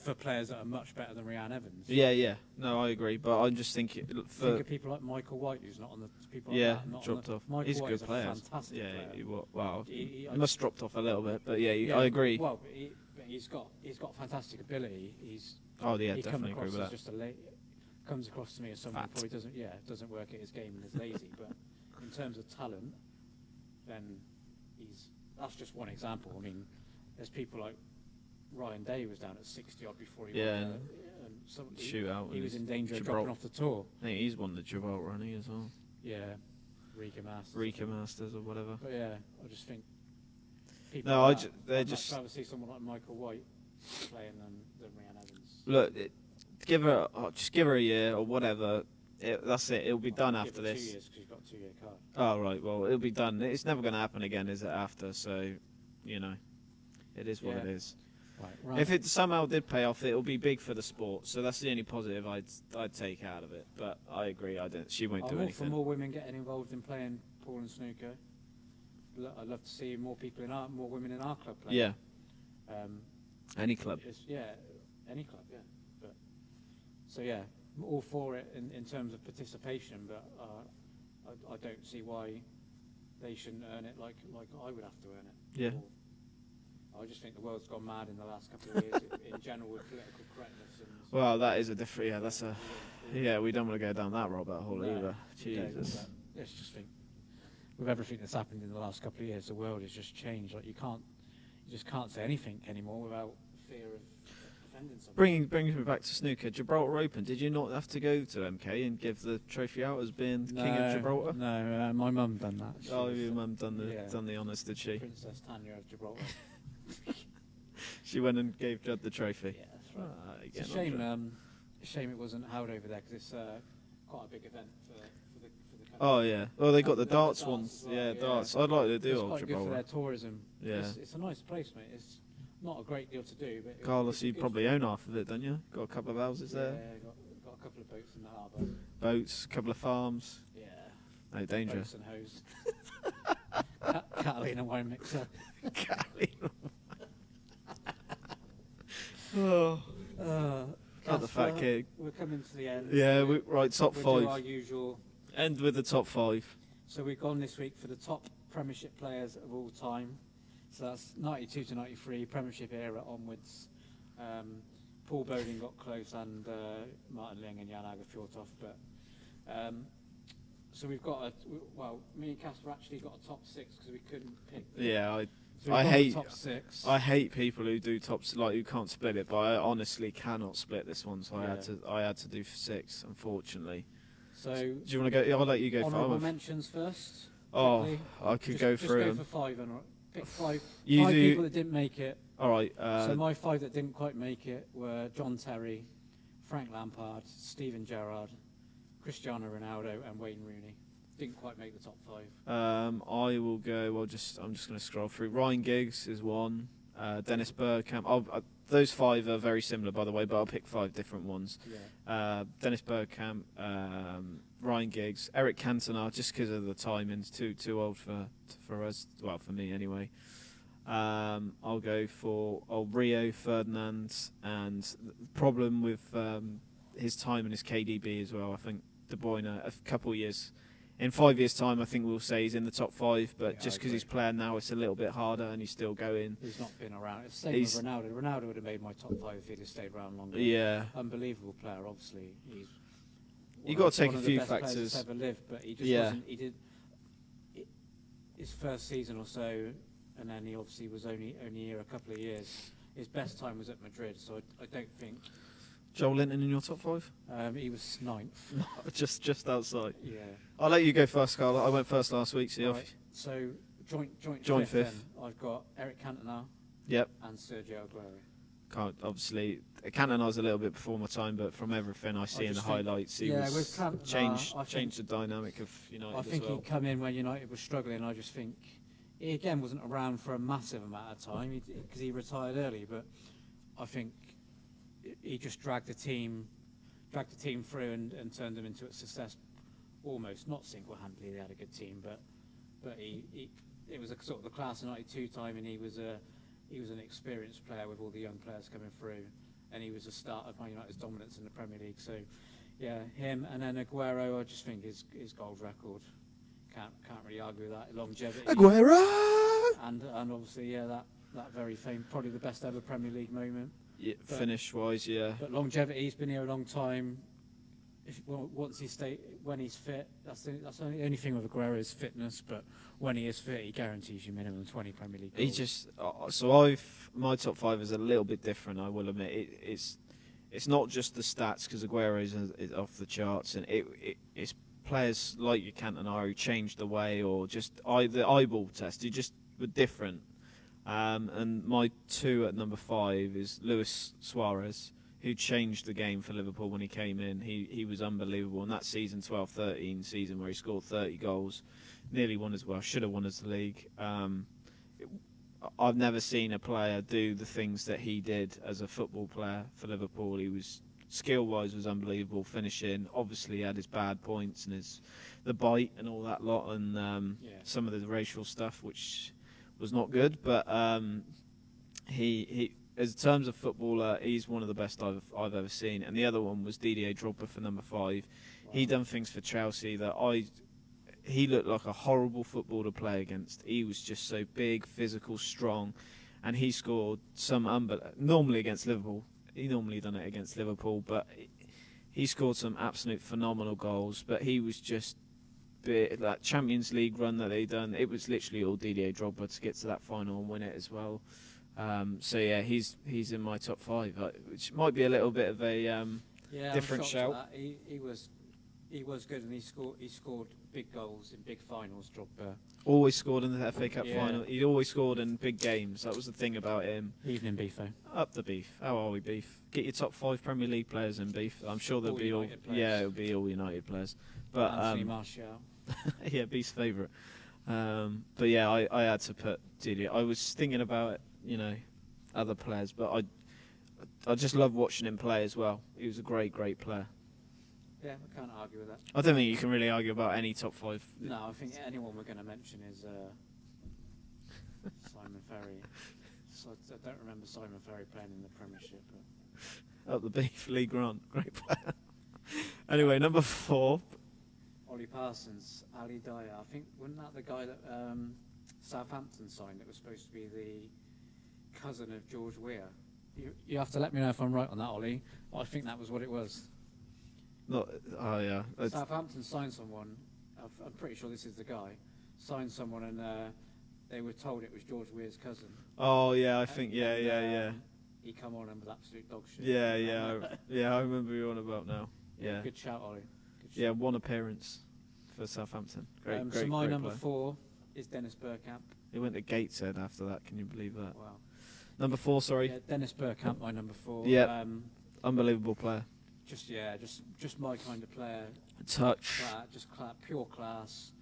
S2: for players that are much better than Rhiannon Evans.
S3: Yeah. No, I agree, but I'm just thinking
S2: Think of people like Michael White, who's not on the people.
S3: yeah,
S2: like that, not
S3: dropped
S2: on
S3: off.
S2: Michael
S3: He's a
S2: White
S3: good
S2: is
S3: player.
S2: A fantastic player.
S3: Wow,
S2: He
S3: must dropped off a little bit, but yeah, I agree.
S2: Well, but he's got fantastic ability.
S3: He
S2: He
S3: definitely agree with that.
S2: Just comes across to me as someone who probably doesn't work at his game and is lazy. But in terms of talent, then that's just one example. I mean, there's people like Ryan Day was down at 60 odd before he won.
S3: Shootout.
S2: He was in danger of dropping off the tour.
S3: I think he's won the Gibraltar running as well.
S2: Yeah, Riga Masters
S3: or whatever.
S2: But yeah, I just think people.
S3: No,
S2: I'd
S3: just
S2: much rather see someone like Michael White playing than Rhiannon Evans.
S3: look. Just give her a year or whatever. That's it. It'll be done after
S2: Give it
S3: this.
S2: 2 years because you've got a 2-year card.
S3: Oh right. Well, it'll be done. It's never going to happen again, is it? After, so it is what it is.
S2: Right.
S3: If it somehow did pay off, it'll be big for the sport. So that's the only positive I'd take out of it. But I agree. She won't do
S2: I'm all
S3: anything.
S2: for more women getting involved in playing pool and snooker. I'd love to see more women in our club playing.
S3: Yeah. Any club.
S2: Any club. Yeah. But so yeah, I'm all for it in terms of participation. But I don't see why they shouldn't earn it like I would have to earn it.
S3: Yeah.
S2: I just think the world's gone mad in the last couple of years in general with political correctness.
S3: Well, that is a different. Yeah, that's a. Yeah, we don't want to go down that rabbit hole either. Jesus.
S2: Let's just think. With everything that's happened in the last couple of years, the world has just changed. Like you just can't say anything anymore without fear of offending someone.
S3: Brings me back to snooker. Gibraltar Open. Did you not have to go to MK and give the trophy out as being King of Gibraltar?
S2: No, my mum done that.
S3: Your mum done the honours, did she?
S2: Princess Tanya of Gibraltar.
S3: She went and gave Judd the trophy.
S2: Yeah, that's right. It's a shame it wasn't held over there because it's quite a big event for the country.
S3: Oh yeah. Well, they got the darts
S2: darts
S3: ones.
S2: as well,
S3: Yeah,
S2: yeah.
S3: darts. I'd like to do
S2: It's
S3: old
S2: quite good
S3: Gibraltar.
S2: for their tourism.
S3: Yeah.
S2: It's a nice place, mate. It's not a great deal to do, but
S3: Carlos,
S2: it's
S3: you
S2: good
S3: probably
S2: for-
S3: own half of it, don't you? Got a couple of houses there.
S2: Yeah, got a couple of boats in the harbour.
S3: Boats, a couple of farms.
S2: Yeah.
S3: No danger.
S2: Boats and hose. Catalina wine mixer.
S3: Oh, not the
S2: Casper,
S3: fat kid.
S2: We're coming to the end.
S3: Yeah, right, top
S2: We'll do our
S3: five.
S2: usual.
S3: End with the top five.
S2: So we've gone this week for the top Premiership players of all time. So that's 92 to 93, Premiership era onwards. Paul Bowling got close, and Martin Ling and Jan Agerfjortoft. But so we've got me and Casper actually got a top 6 because we couldn't pick.
S3: Yeah,
S2: So
S3: I
S2: we've got
S3: hate
S2: the top 6.
S3: I hate people who do tops like who can't split it, but I honestly cannot split this one, so
S2: Yeah.
S3: I had to do 6, unfortunately.
S2: So
S3: Do you want to go? I'll let you go
S2: honourable
S3: for
S2: mentions first.
S3: Oh,
S2: quickly.
S3: I could go
S2: just
S3: through
S2: go
S3: them.
S2: for 5 and pick 5.
S3: You
S2: 5
S3: do-
S2: people that didn't make it.
S3: All right.
S2: So my 5 that didn't quite make it were John Terry, Frank Lampard, Steven Gerrard, Cristiano Ronaldo, and Wayne Rooney. Didn't quite make the top 5.
S3: I will go. I'm just going to scroll through. Ryan Giggs is one. Dennis Bergkamp. Those 5 are very similar, by the way, but I'll pick 5 different ones.
S2: Yeah.
S3: Dennis Bergkamp, Ryan Giggs, Eric Cantona, just because of the timings, too old for us. Well, for me anyway. I'll go for Rio Ferdinand, and the problem with his time and his KDB as well. I think De Bruyne, a couple of years. In 5 years' time, I think we'll say he's in the top 5, but
S2: Yeah,
S3: just
S2: I
S3: because he's
S2: agree.
S3: playing now, it's a little bit harder, and he's still going.
S2: He's not been around. It's the same with Ronaldo. Ronaldo would have made my top 5 if he'd have stayed around longer.
S3: Yeah.
S2: Unbelievable player, obviously. He's
S3: You got to take
S2: one
S3: a
S2: of the
S3: few
S2: best players
S3: factors.
S2: that's ever lived, but he just
S3: Yeah.
S2: wasn't. He did. his first season or so, and then he obviously was only here a couple of years. His best time was at Madrid, so I don't think.
S3: Joel Linton in your top 5?
S2: He was 9th.
S3: just outside.
S2: Yeah.
S3: I'll let you go first, Carl. I went first last week, so
S2: Right. So joint
S3: Joint
S2: fifth.
S3: fifth.
S2: Then. I've got Eric Cantona
S3: Yep.
S2: and Sergio Aguero.
S3: Can't, obviously, Cantona's a little bit before my time, but from everything I see in the
S2: just think-
S3: highlights, he
S2: yeah, with
S3: was
S2: Cantona, I
S3: changed the dynamic of United
S2: I think
S3: as well.
S2: he'd come in when United was struggling. I just think he again wasn't around for a massive amount of time because he retired early. But I think he just dragged the team through and turned them into a success. Almost not single-handedly, they had a good team, but it was a sort of the class of '92 time, and he was an experienced player with all the young players coming through, and he was the start of Man United's dominance in the Premier League. So, yeah, him, and then Aguero. I just think his goals record can't really argue with that longevity.
S3: Aguero!
S2: And obviously, yeah, that very famous, probably the best ever Premier League moment.
S3: Yeah, finish-wise, yeah.
S2: But longevity, he's been here a long time. When he's fit, that's the only thing with Aguero is fitness. But when he is fit, he guarantees you minimum 20 Premier League goals.
S3: He just my top 5 is a little bit different. I will admit it's not just the stats because Aguero is off the charts, and it's players like you Cantona who changed the way, or just the eyeball test. You just were different. And my 2 at number 5 is Luis Suarez, who changed the game for Liverpool when he came in. He was unbelievable. And that season, 12-13 season, where he scored 30 goals, nearly won as well, should have won as the league. I've never seen a player do the things that he did as a football player for Liverpool. He was, skill-wise, was unbelievable. Finishing, obviously, he had his bad points and the bite and all that lot, and some of the racial stuff, which was not good. But he in terms of footballer, he's one of the best I've ever seen. And the other one was Didier Drogba for number 5. Wow. He done things for Chelsea that he looked like a horrible footballer to play against. He was just so big, physical, strong, and he scored some normally against Liverpool. He normally done it against Liverpool, but he scored some absolute phenomenal goals. But he was just that Champions League run that they done. It was literally all Didier Drogba to get to that final and win it as well. So yeah, he's in my top 5, which might be a little bit of a different shout.
S2: He was good, and he scored big goals in big finals. Drogba
S3: always scored in the FA Cup final. He always scored in big games. That was the thing about him.
S2: Evening beef, though.
S3: Up the beef. How are we, beef? Get your top 5 Premier League players in beef. I'm sure there'll
S2: All
S3: be
S2: United players.
S3: Yeah, it'll be all United players. But
S2: Anthony Martial.
S3: yeah, beef's favourite. But yeah, I had to put Didier. I was thinking about it, other players, but I just love watching him play as well. He was a great player.
S2: Yeah, I can't argue with that.
S3: I don't think you can really argue about any top 5.
S2: No, I think anyone we're going to mention is Simon Ferry. So I don't remember Simon Ferry playing in the Premiership. But
S3: Up the beef, Lee Grant, great player. Anyway, number 4.
S2: Ollie Parsons, Ali Dyer. I think, wasn't that the guy that Southampton signed that was supposed to be the cousin of George Weah? You have to let me know if I'm right on that, Ollie. I think that was what it was.
S3: Yeah.
S2: Southampton signed someone. I'm pretty sure this is the guy. Signed someone, and they were told it was George Weah's cousin.
S3: Oh yeah, I think yeah.
S2: He come on and was absolute dog shit.
S3: Yeah. I remember who you're on about now. Yeah.
S2: Good shout, Ollie. Good shout.
S3: Yeah, one appearance for Southampton. Great.
S2: So my number
S3: player.
S2: 4 is Dennis Bergkamp.
S3: He went to Gateshead after that. Can you believe that?
S2: Wow.
S3: Number 4, sorry.
S2: Yeah, Dennis Bergkamp, my number 4.
S3: Yeah. Unbelievable player.
S2: Just my kind of player.
S3: Touch.
S2: Pure class.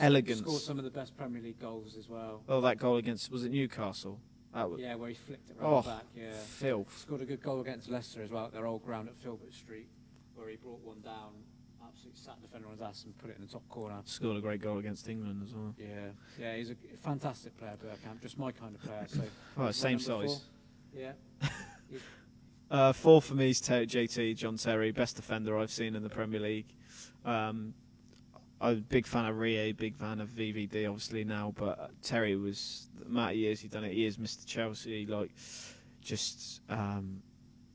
S3: Elegance.
S2: Scored some of the best Premier League goals as well.
S3: Oh, that goal against, was it Newcastle?
S2: Yeah, where he flicked it right back. Yeah.
S3: Filth.
S2: Scored a good goal against Leicester as well at their old ground at Filbert Street, where he brought one down, absolutely sat the defender on his ass and put it in the top corner.
S3: Scored a great goal against England as well.
S2: Yeah, he's a fantastic player, Bergkamp. Just my kind of player. So.
S3: Same size.
S2: 4. Yeah.
S3: 4 for me is JT, John Terry, best defender I've seen in the Premier League. I'm a big fan of Rie, big fan of VVD obviously now, but Terry was, the amount of years he'd done it, he is Mr. Chelsea,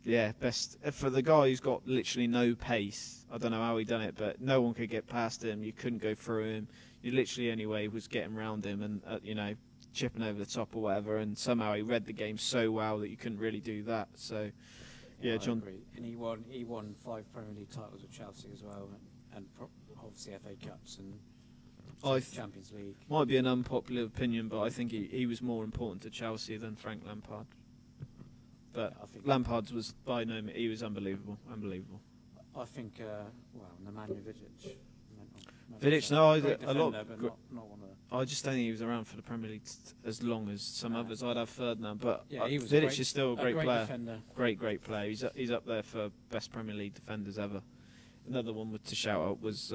S3: Yeah, best for the guy who's got literally no pace. I don't know how he done it, but no one could get past him. You couldn't go through him. You literally anyway was getting round him and chipping over the top or whatever. And somehow he read the game so well that you couldn't really do that. So yeah, John.
S2: I agree. And he won 5 Premier League titles with Chelsea as well, and obviously FA Cups and Champions League.
S3: Might be an unpopular opinion, but I think he was more important to Chelsea than Frank Lampard. But
S2: I think
S3: Lampard's was by no means, he was unbelievable.
S2: I think, Nemanja Vidic.
S3: Vidic, no, a
S2: defender,
S3: lot.
S2: But not one of them.
S3: I just don't think he was around for the Premier League as long as some others. I'd have Ferdinand, but
S2: Yeah, he was
S3: Vidic is still a great player.
S2: Defender.
S3: Great player. He's up there for best Premier League defenders ever. Another one to shout out was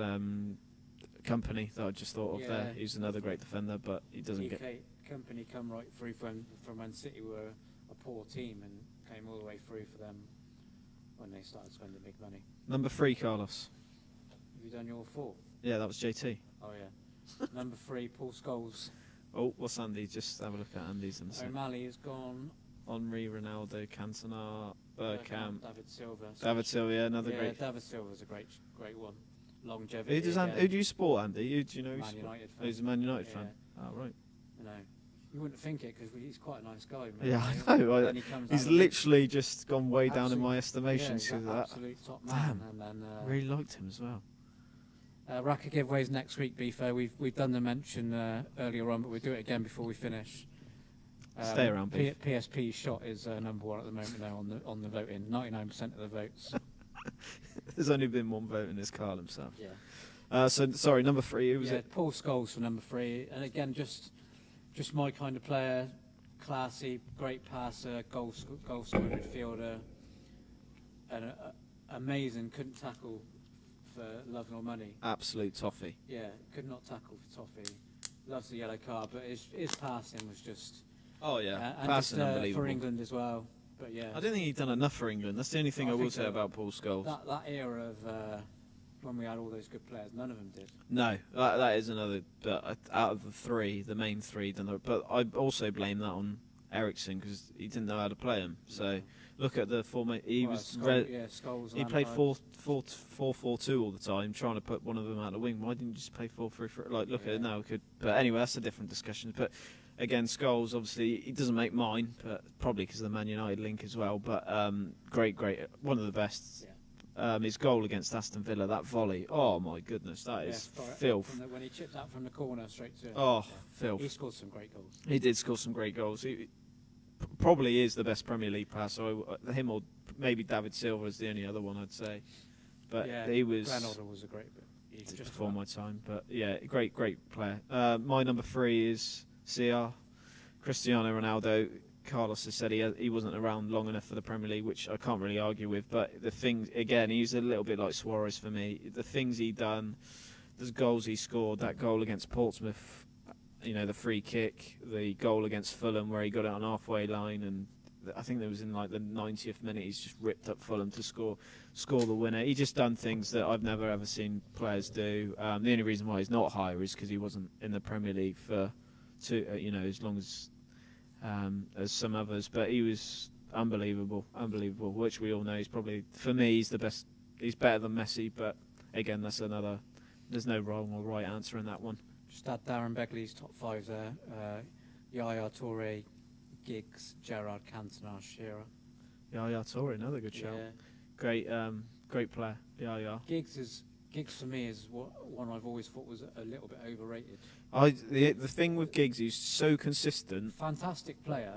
S3: Company that I just thought of there. He's another great defender, but he doesn't get.
S2: Company come right through from when City were a poor team and came all the way through for them when they started spending big money.
S3: Number 3, Carlos.
S2: Have you done your 4?
S3: Yeah, that was JT.
S2: Oh yeah. Number 3, Paul Scholes.
S3: Oh, what's Andy? Just have a look at Andy's.
S2: O'Malley is gone.
S3: Henri, Ronaldo, Cantona, Bergkamp,
S2: David Silva,
S3: yeah, another great.
S2: David Silva's a great one. Longevity.
S3: Who do you support, Andy? Who do you know?
S2: Man United fan.
S3: Oh, he's a Man United
S2: Yeah.
S3: fan. Oh, right.
S2: No, you wouldn't think it because he's quite a nice guy.
S3: Yeah, I know.
S2: Then he comes
S3: He's
S2: out
S3: literally just gone way down in my estimation.
S2: he's an
S3: that.
S2: absolute top man.
S3: Damn.
S2: And then
S3: Really liked him as well.
S2: racket giveaways next week. Be fair, we've done the mention earlier on, but we'll do it again before we finish.
S3: Stay around, Beef.
S2: PSP shot is number 1 at the moment now on the voting. 99% of the votes.
S3: There's only been one vote in this, Carl himself.
S2: Yeah.
S3: Sorry, number 3. Who was it?
S2: Paul Scholes for number 3, and again, just my kind of player, classy, great passer, goal scoring midfielder, and amazing. Couldn't tackle for love nor money.
S3: Absolute toffee.
S2: Yeah, could not tackle for toffee. Loves the yellow card, but his passing was just.
S3: Oh yeah,
S2: and
S3: passing
S2: just,
S3: unbelievable
S2: for England as well. But yeah,
S3: I don't think he'd done enough for England. That's the only thing I will say about Paul Scholes.
S2: That era of when we had all those good players, none of them did.
S3: No, that is another. But out of the 3, the main 3, but I also blame that on Ericsson because he didn't know how to play him. So look at the format.
S2: Scholes.
S3: He played 4-4-2 all the time, trying to put one of them out of the wing. Why didn't you just play 4-3-3? Like look at it now. But anyway, that's a different discussion. But again, Scholes, obviously, he doesn't make mine, but probably because of the Man United link as well. But great, one of the best. Yeah. His goal against Aston Villa, that volley. Oh my goodness, that is filth.
S2: When he chipped out from the corner straight to.
S3: Filth.
S2: He scored some great goals.
S3: He did score some great goals. He probably is the best Premier League passer. Him or maybe David Silva is the only other one I'd say. But he was.
S2: Ronaldo was a great.
S3: Just before my time, but yeah, great player. My number 3 is CR, Cristiano Ronaldo. Carlos has said he wasn't around long enough for the Premier League, which I can't really argue with. But the things, again, he's a little bit like Suarez for me. The things he done, the goals he scored, that goal against Portsmouth, the free kick, the goal against Fulham where he got it on halfway line, and I think there was in like the 90th minute he's just ripped up Fulham to score the winner. He just done things that I've never ever seen players do. The only reason why he's not higher is because he wasn't in the Premier League for as long as some others, but he was unbelievable, which we all know. He's probably, for me, he's the best. He's better than Messi, but again, there's no wrong or right answer in that one.
S2: Just add Darren Begley's top 5 there. Yaya Toure, Giggs, Gerrard, Cantona, Shearer.
S3: Yaya Toure, another good shout. Yeah. Great player, Yaya.
S2: Giggs for me is one I've always thought was a little bit overrated.
S3: The thing with Giggs, he's so consistent.
S2: Fantastic player,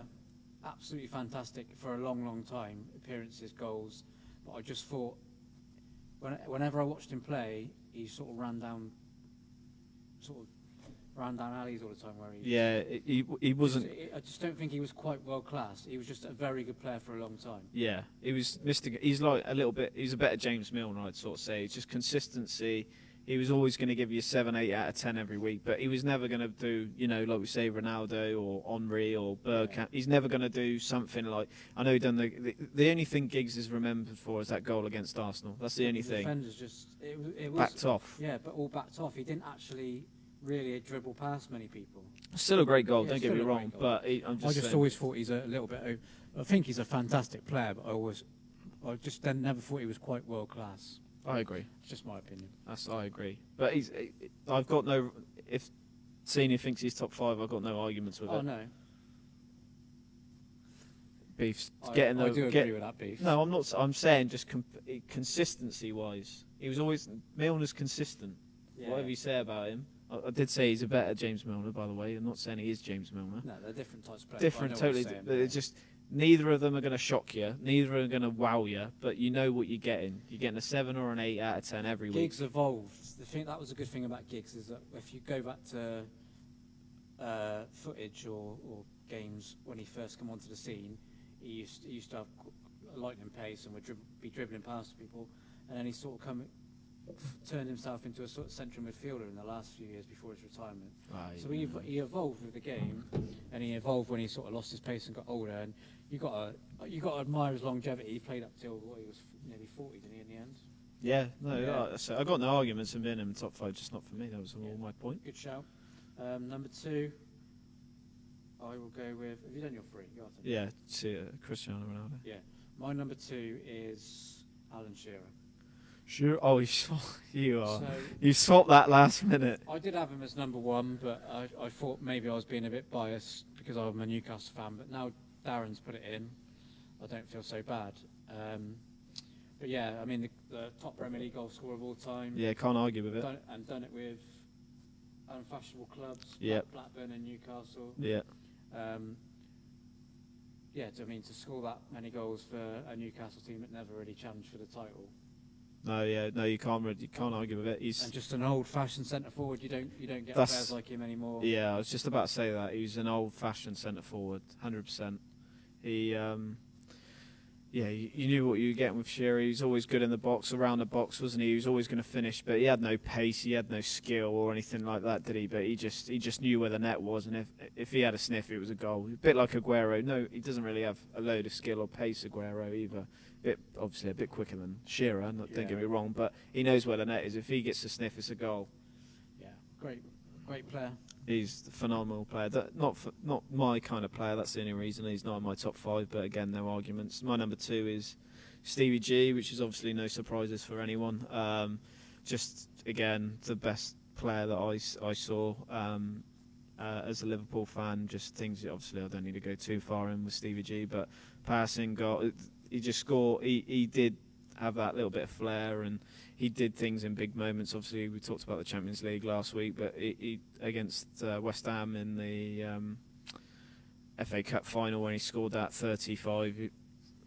S2: absolutely fantastic for a long time. Appearances, goals, but I just thought whenever I watched him play, he sort of ran down alleys all the time.
S3: He wasn't.
S2: I just don't think he was quite world class. He was just a very good player for a long time.
S3: Yeah, he was Mr. He's like a little bit. He's a better James Milner, I'd sort of say. It's just consistency. He was always going to give you 7, 8 out of 10 every week, but he was never going to do, like we say, Ronaldo or Henri or Bergkamp. Yeah. He's never going to do something like. I know he done the only thing Giggs is remembered for is that goal against Arsenal. That's the only thing.
S2: Defenders just it was
S3: backed off.
S2: Yeah, but all backed off. He didn't actually really dribble past many people.
S3: Still a great goal, don't get me wrong, but I
S2: just always thought he's a little bit. I think he's a fantastic player, but I always I just then never thought he was quite world class.
S3: I agree.
S2: It's just my opinion.
S3: I agree. But I've got no. If Senior thinks he's top 5, I've got no arguments with it.
S2: Oh no.
S3: Beef's
S2: I
S3: getting
S2: do agree with that, Beef.
S3: No, I'm not. I'm saying just consistency-wise, he was always Milner's consistent.
S2: Yeah.
S3: Whatever you say about him, I did say he's a better James Milner. By the way, I'm not saying he is James Milner.
S2: No, they're different types of players.
S3: Different, totally. But it's just neither of them are going to shock you. Neither are going to wow you. But you know what you're getting. You're getting a 7 or an 8 out of 10 every week.
S2: Giggs evolved. The thing that was a good thing about Giggs is that if you go back to footage or games when he first came onto the scene, he used to have a lightning pace and would be dribbling past people, and then he sort of turned himself into a sort of central midfielder in the last few years before his retirement.
S3: Right.
S2: So he evolved with the game, and he evolved when he sort of lost his pace and got older. And you got to admire his longevity. He played up till he was nearly 40, didn't he? In the end.
S3: Yeah, no,
S2: Yeah.
S3: So I got no arguments in being in the top 5, just not for me. That was all my point.
S2: Good shout. Number 2, I will go with. Have you done your 3? You got to.
S3: Yeah, see, Cristiano Ronaldo.
S2: Yeah. My number 2 is Alan Shearer.
S3: Sure. Oh, you
S2: So
S3: swapped that last minute.
S2: I did have him as number 1, but I thought maybe I was being a bit biased because I'm a Newcastle fan. But now Darren's put it in, I don't feel so bad. But yeah, I mean the top Premier League goal scorer of all time.
S3: Yeah, can't argue with it.
S2: Done it with unfashionable clubs.
S3: Yep.
S2: Blackburn and Newcastle.
S3: Yeah.
S2: Yeah, I mean to score that many goals for a Newcastle team that never really challenged for the title.
S3: No, you can't argue with it. He's
S2: And just an old-fashioned centre forward. You don't get players like him anymore.
S3: Yeah, I was just about to say that. He's an old-fashioned centre forward, 100%. He, you knew what you were getting with Shearer. He was always good in the box, around the box, wasn't he? He was always going to finish, but he had no pace, he had no skill or anything like that, did he? But he just knew where the net was, and if he had a sniff, it was a goal. A bit like Aguero. No, he doesn't really have a load of skill or pace, Aguero, either. Obviously a bit quicker than Shearer, don't get me wrong, but he knows where the net is. If he gets a sniff, it's a goal.
S2: Yeah, great player.
S3: He's a phenomenal player. Not my kind of player. That's the only reason he's not in my top 5. But again, no arguments. My number 2 is Stevie G, which is obviously no surprises for anyone. Just again, the best player that I saw as a Liverpool fan. Just things. Obviously, I don't need to go too far in with Stevie G, but passing, goal. He just scored. He did have that little bit of flair, and he did things in big moments. Obviously, we talked about the Champions League last week, but he against West Ham in the FA Cup final when he scored that 35,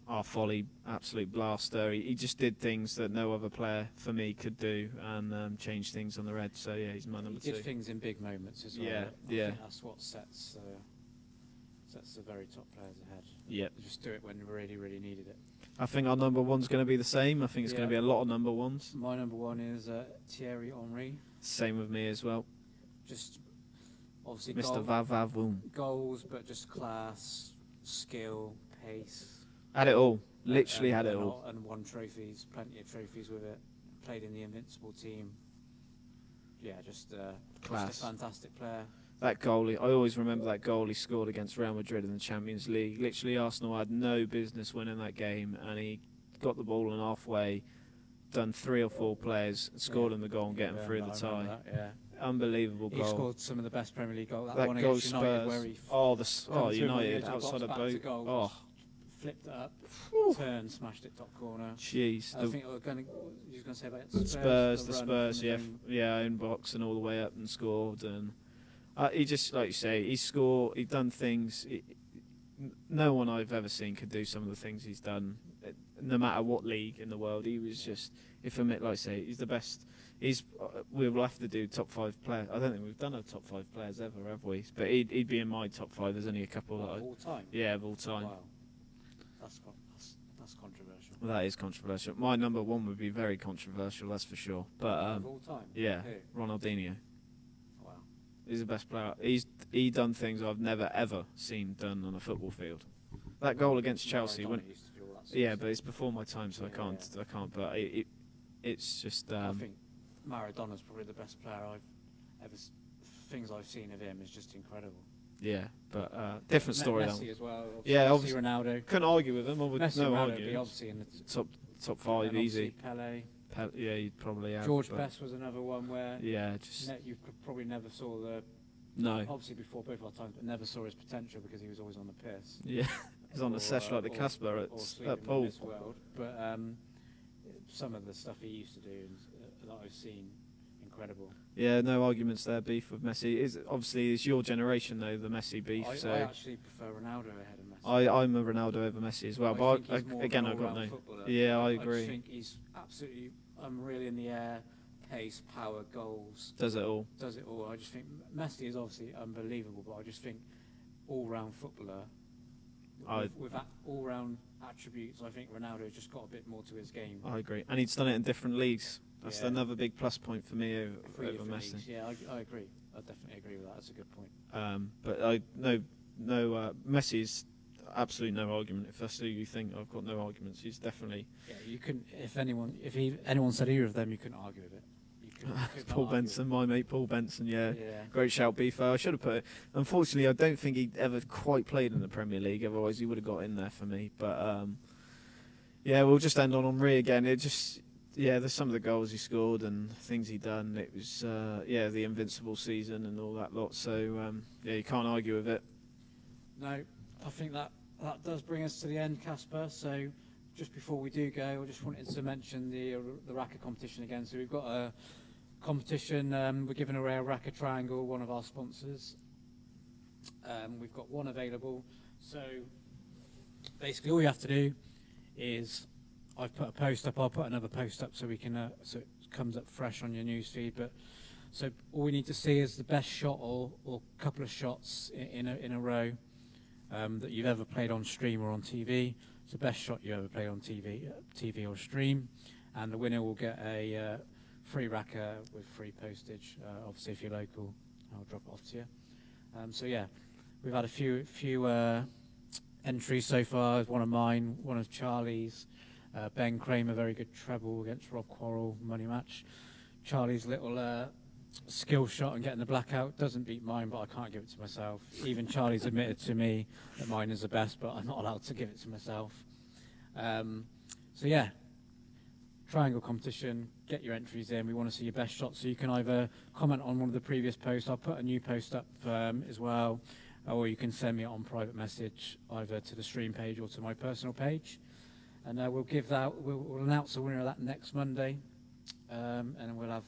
S3: our volley, absolute blaster. He just did things that no other player for me could do, and change things on the red. So yeah, he's my number 2.
S2: He did things in big moments as well.
S3: Yeah,
S2: I think that's what sets the very top players ahead.
S3: Yeah.
S2: Just do it when we really, really needed it.
S3: I think our number 1's going to be the same. I think it's going to be a lot of number 1s.
S2: My number 1 is Thierry Henry.
S3: Same with me as well.
S2: Just obviously
S3: Mr. Vavavoom.
S2: goals, but just class, skill, pace.
S3: Had it all. Literally had it all.
S2: And won trophies, plenty of trophies with it. Played in the Invincible team. Yeah, just
S3: Class.
S2: Just a fantastic player.
S3: That goal, I always remember that goal he scored against Real Madrid in the Champions League. Literally, Arsenal had no business winning that game, and he got the ball in halfway, done 3 or 4 players, scored him the goal and getting through the tie.
S2: That, yeah.
S3: Unbelievable goal.
S2: He scored some of the best Premier League goals.
S3: That
S2: one
S3: goal
S2: against United
S3: Spurs.
S2: where he
S3: United outside of boat. Oh,
S2: flipped it up, turned, smashed it top corner.
S3: jeez.
S2: I think you're going to say about
S3: The Spurs, own box and all the way up and scored. And he just, like you say, he'd done things. No one I've ever seen could do some of the things he's done, no matter what league in the world. He was just, like I say, he's the best. We'll have to do top 5 players. I don't think we've done a top 5 players ever, have we? But he'd be in my top 5. There's only a couple
S2: of all time.
S3: Yeah, of all time.
S2: Wow, that's controversial.
S3: Well, that is controversial. My number 1 would be very controversial, that's for sure. But
S2: of all time.
S3: Yeah,
S2: Who?
S3: Ronaldinho.
S2: Wow.
S3: He's the best player. He done things I've never ever seen done on a football field. That goal against Chelsea. But it's before my time, so I can't. But it's just.
S2: I think Maradona's probably the best player things I've seen of him is just incredible.
S3: Yeah, but different story
S2: Messi
S3: though.
S2: as well.
S3: Yeah,
S2: obviously Ronaldo.
S3: Couldn't argue with him.
S2: Messi,
S3: No
S2: Ronaldo would
S3: argument.
S2: be obviously in the
S3: Top 5
S2: obviously
S3: easy.
S2: Pele.
S3: Yeah, you'd probably have.
S2: George Best was another one where you probably never saw obviously before both our times, but never saw his potential because he was always on the piss.
S3: Yeah, he's on the sesh like the Casper at Paul.
S2: World. But some of the stuff he used to do that I've seen, incredible.
S3: Yeah, no arguments there. Beef with Messi is obviously it's your generation though, the Messi beef.
S2: I actually prefer Ronaldo ahead of Messi.
S3: I'm a Ronaldo over Messi as well, but again I've got no. Yeah, I agree.
S2: I just think he's absolutely unreal in the air, pace, power, goals.
S3: Does it all.
S2: I just think Messi is obviously unbelievable, but I just think all-round footballer with that all-round attributes, I think Ronaldo just got a bit more to his game.
S3: I agree, and he's done it in different leagues. That's another big plus point for me over Messi.
S2: Leagues. Yeah, I agree. I definitely agree with that. That's a good point.
S3: But Messi's absolutely no argument. If that's who you think, I've got no arguments. He's definitely. Yeah,
S2: you couldn't. If anyone said either of them, you couldn't argue with it.
S3: Paul Benson, my mate Paul Benson, yeah. Great shout, Beefo. I should have put it. Unfortunately, I don't think he ever quite played in the Premier League. Otherwise, he would have got in there for me. But we'll just end on Henry again. It just, there's some of the goals he scored and things he done. It was, the invincible season and all that lot. So you can't argue with it.
S2: No, I think that does bring us to the end, Casper. So just before we do go, I just wanted to mention the Raka competition again. So we've got a competition. We're giving away a Raka Triangle, one of our sponsors. We've got one available. So basically, all you have to do is I've put a post up. I'll put another post up so we can so it comes up fresh on your news feed. But so all we need to see is the best shot or couple of shots in a row that you've ever played on stream or on TV. It's the best shot you ever played on TV or stream, and the winner will get a free Raka with free postage. Obviously, if you're local, I'll drop it off to you. We've had a few entries so far. One of mine, one of Charlie's. Ben Kramer, very good treble against Rob Quarrell, money match. Charlie's little skill shot and getting the blackout doesn't beat mine, but I can't give it to myself. Even Charlie's admitted to me that mine is the best, but I'm not allowed to give it to myself. Triangle competition, get your entries in. We want to see your best shots, so you can either comment on one of the previous posts. I'll put a new post up as well, or you can send me it on private message either to the stream page or to my personal page, and we'll announce the winner of that next Monday, and we'll have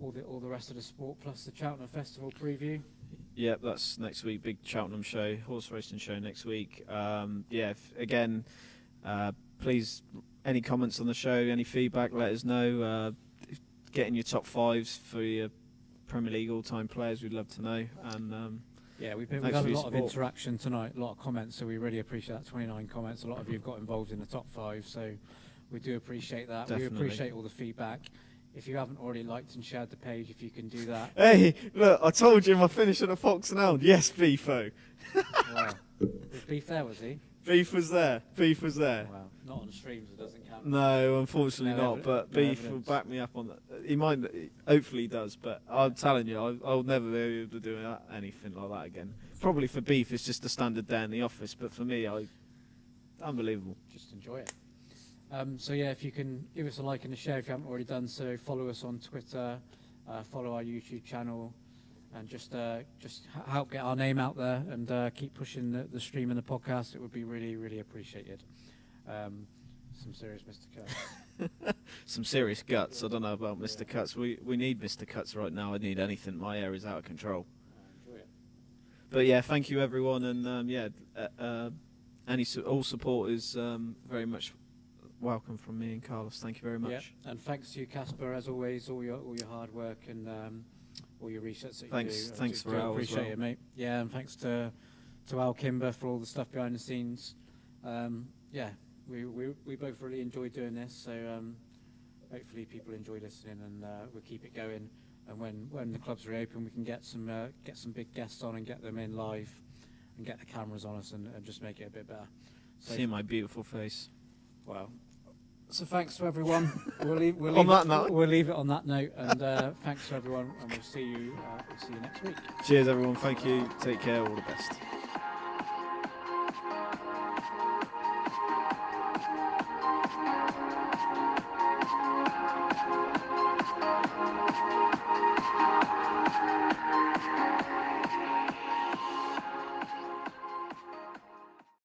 S2: all the rest of the sport plus the Cheltenham Festival preview.
S3: Yep, that's next week. Big Cheltenham show, horse racing show next week. Please, any comments on the show, any feedback, let us know. Get in your top fives for your Premier League all-time players. We'd love to know. And
S2: we've had a lot of interaction tonight, a lot of comments, so we really appreciate that. 29 comments. A lot of you have got involved in the top five, so we do appreciate that.
S3: Definitely.
S2: We appreciate all the feedback. If you haven't already liked and shared the page, if you can do that.
S3: Hey, look, I told you my finish at a Fox and Hound. Yes, Beefo.
S2: Wow. Was Beef there, was he?
S3: Beef was there.
S2: Wow. Not on the streams, it doesn't count.
S3: No, unfortunately not. But Beef will back me up on that. He might, hopefully he does. But I'm telling you, I'll never be able to do anything like that again. Probably for Beef, it's just a standard day in the office. But for me, unbelievable.
S2: Just enjoy it. If you can give us a like and a share if you haven't already done so, follow us on Twitter, follow our YouTube channel, and just help get our name out there and keep pushing the stream and the podcast. It would be really, really appreciated. Some serious Mr. Cuts.
S3: Some serious guts. I don't know about Mr. Cuts. We need Mr. Cuts right now. I need anything. My hair is out of control.
S2: Enjoy it.
S3: But thank you everyone, and all support is very much welcome from me and Carlos. Thank you very much.
S2: Yeah. And thanks to you, Casper, as always, all your hard work and all your research that you do.
S3: Thanks for Al.
S2: Appreciate it, mate. Yeah, and thanks to Al Kimber for all the stuff behind the scenes. We both really enjoy doing this, so hopefully people enjoy listening, and we'll keep it going. And when the clubs reopen, we can get some big guests on and get them in live, and get the cameras on us and just make it a bit better. So
S3: see my beautiful face.
S2: Well, So thanks to everyone. We'll leave it on that note, and thanks to everyone, and we'll see you next week.
S3: Cheers, everyone. Thank you. Take care. All the best.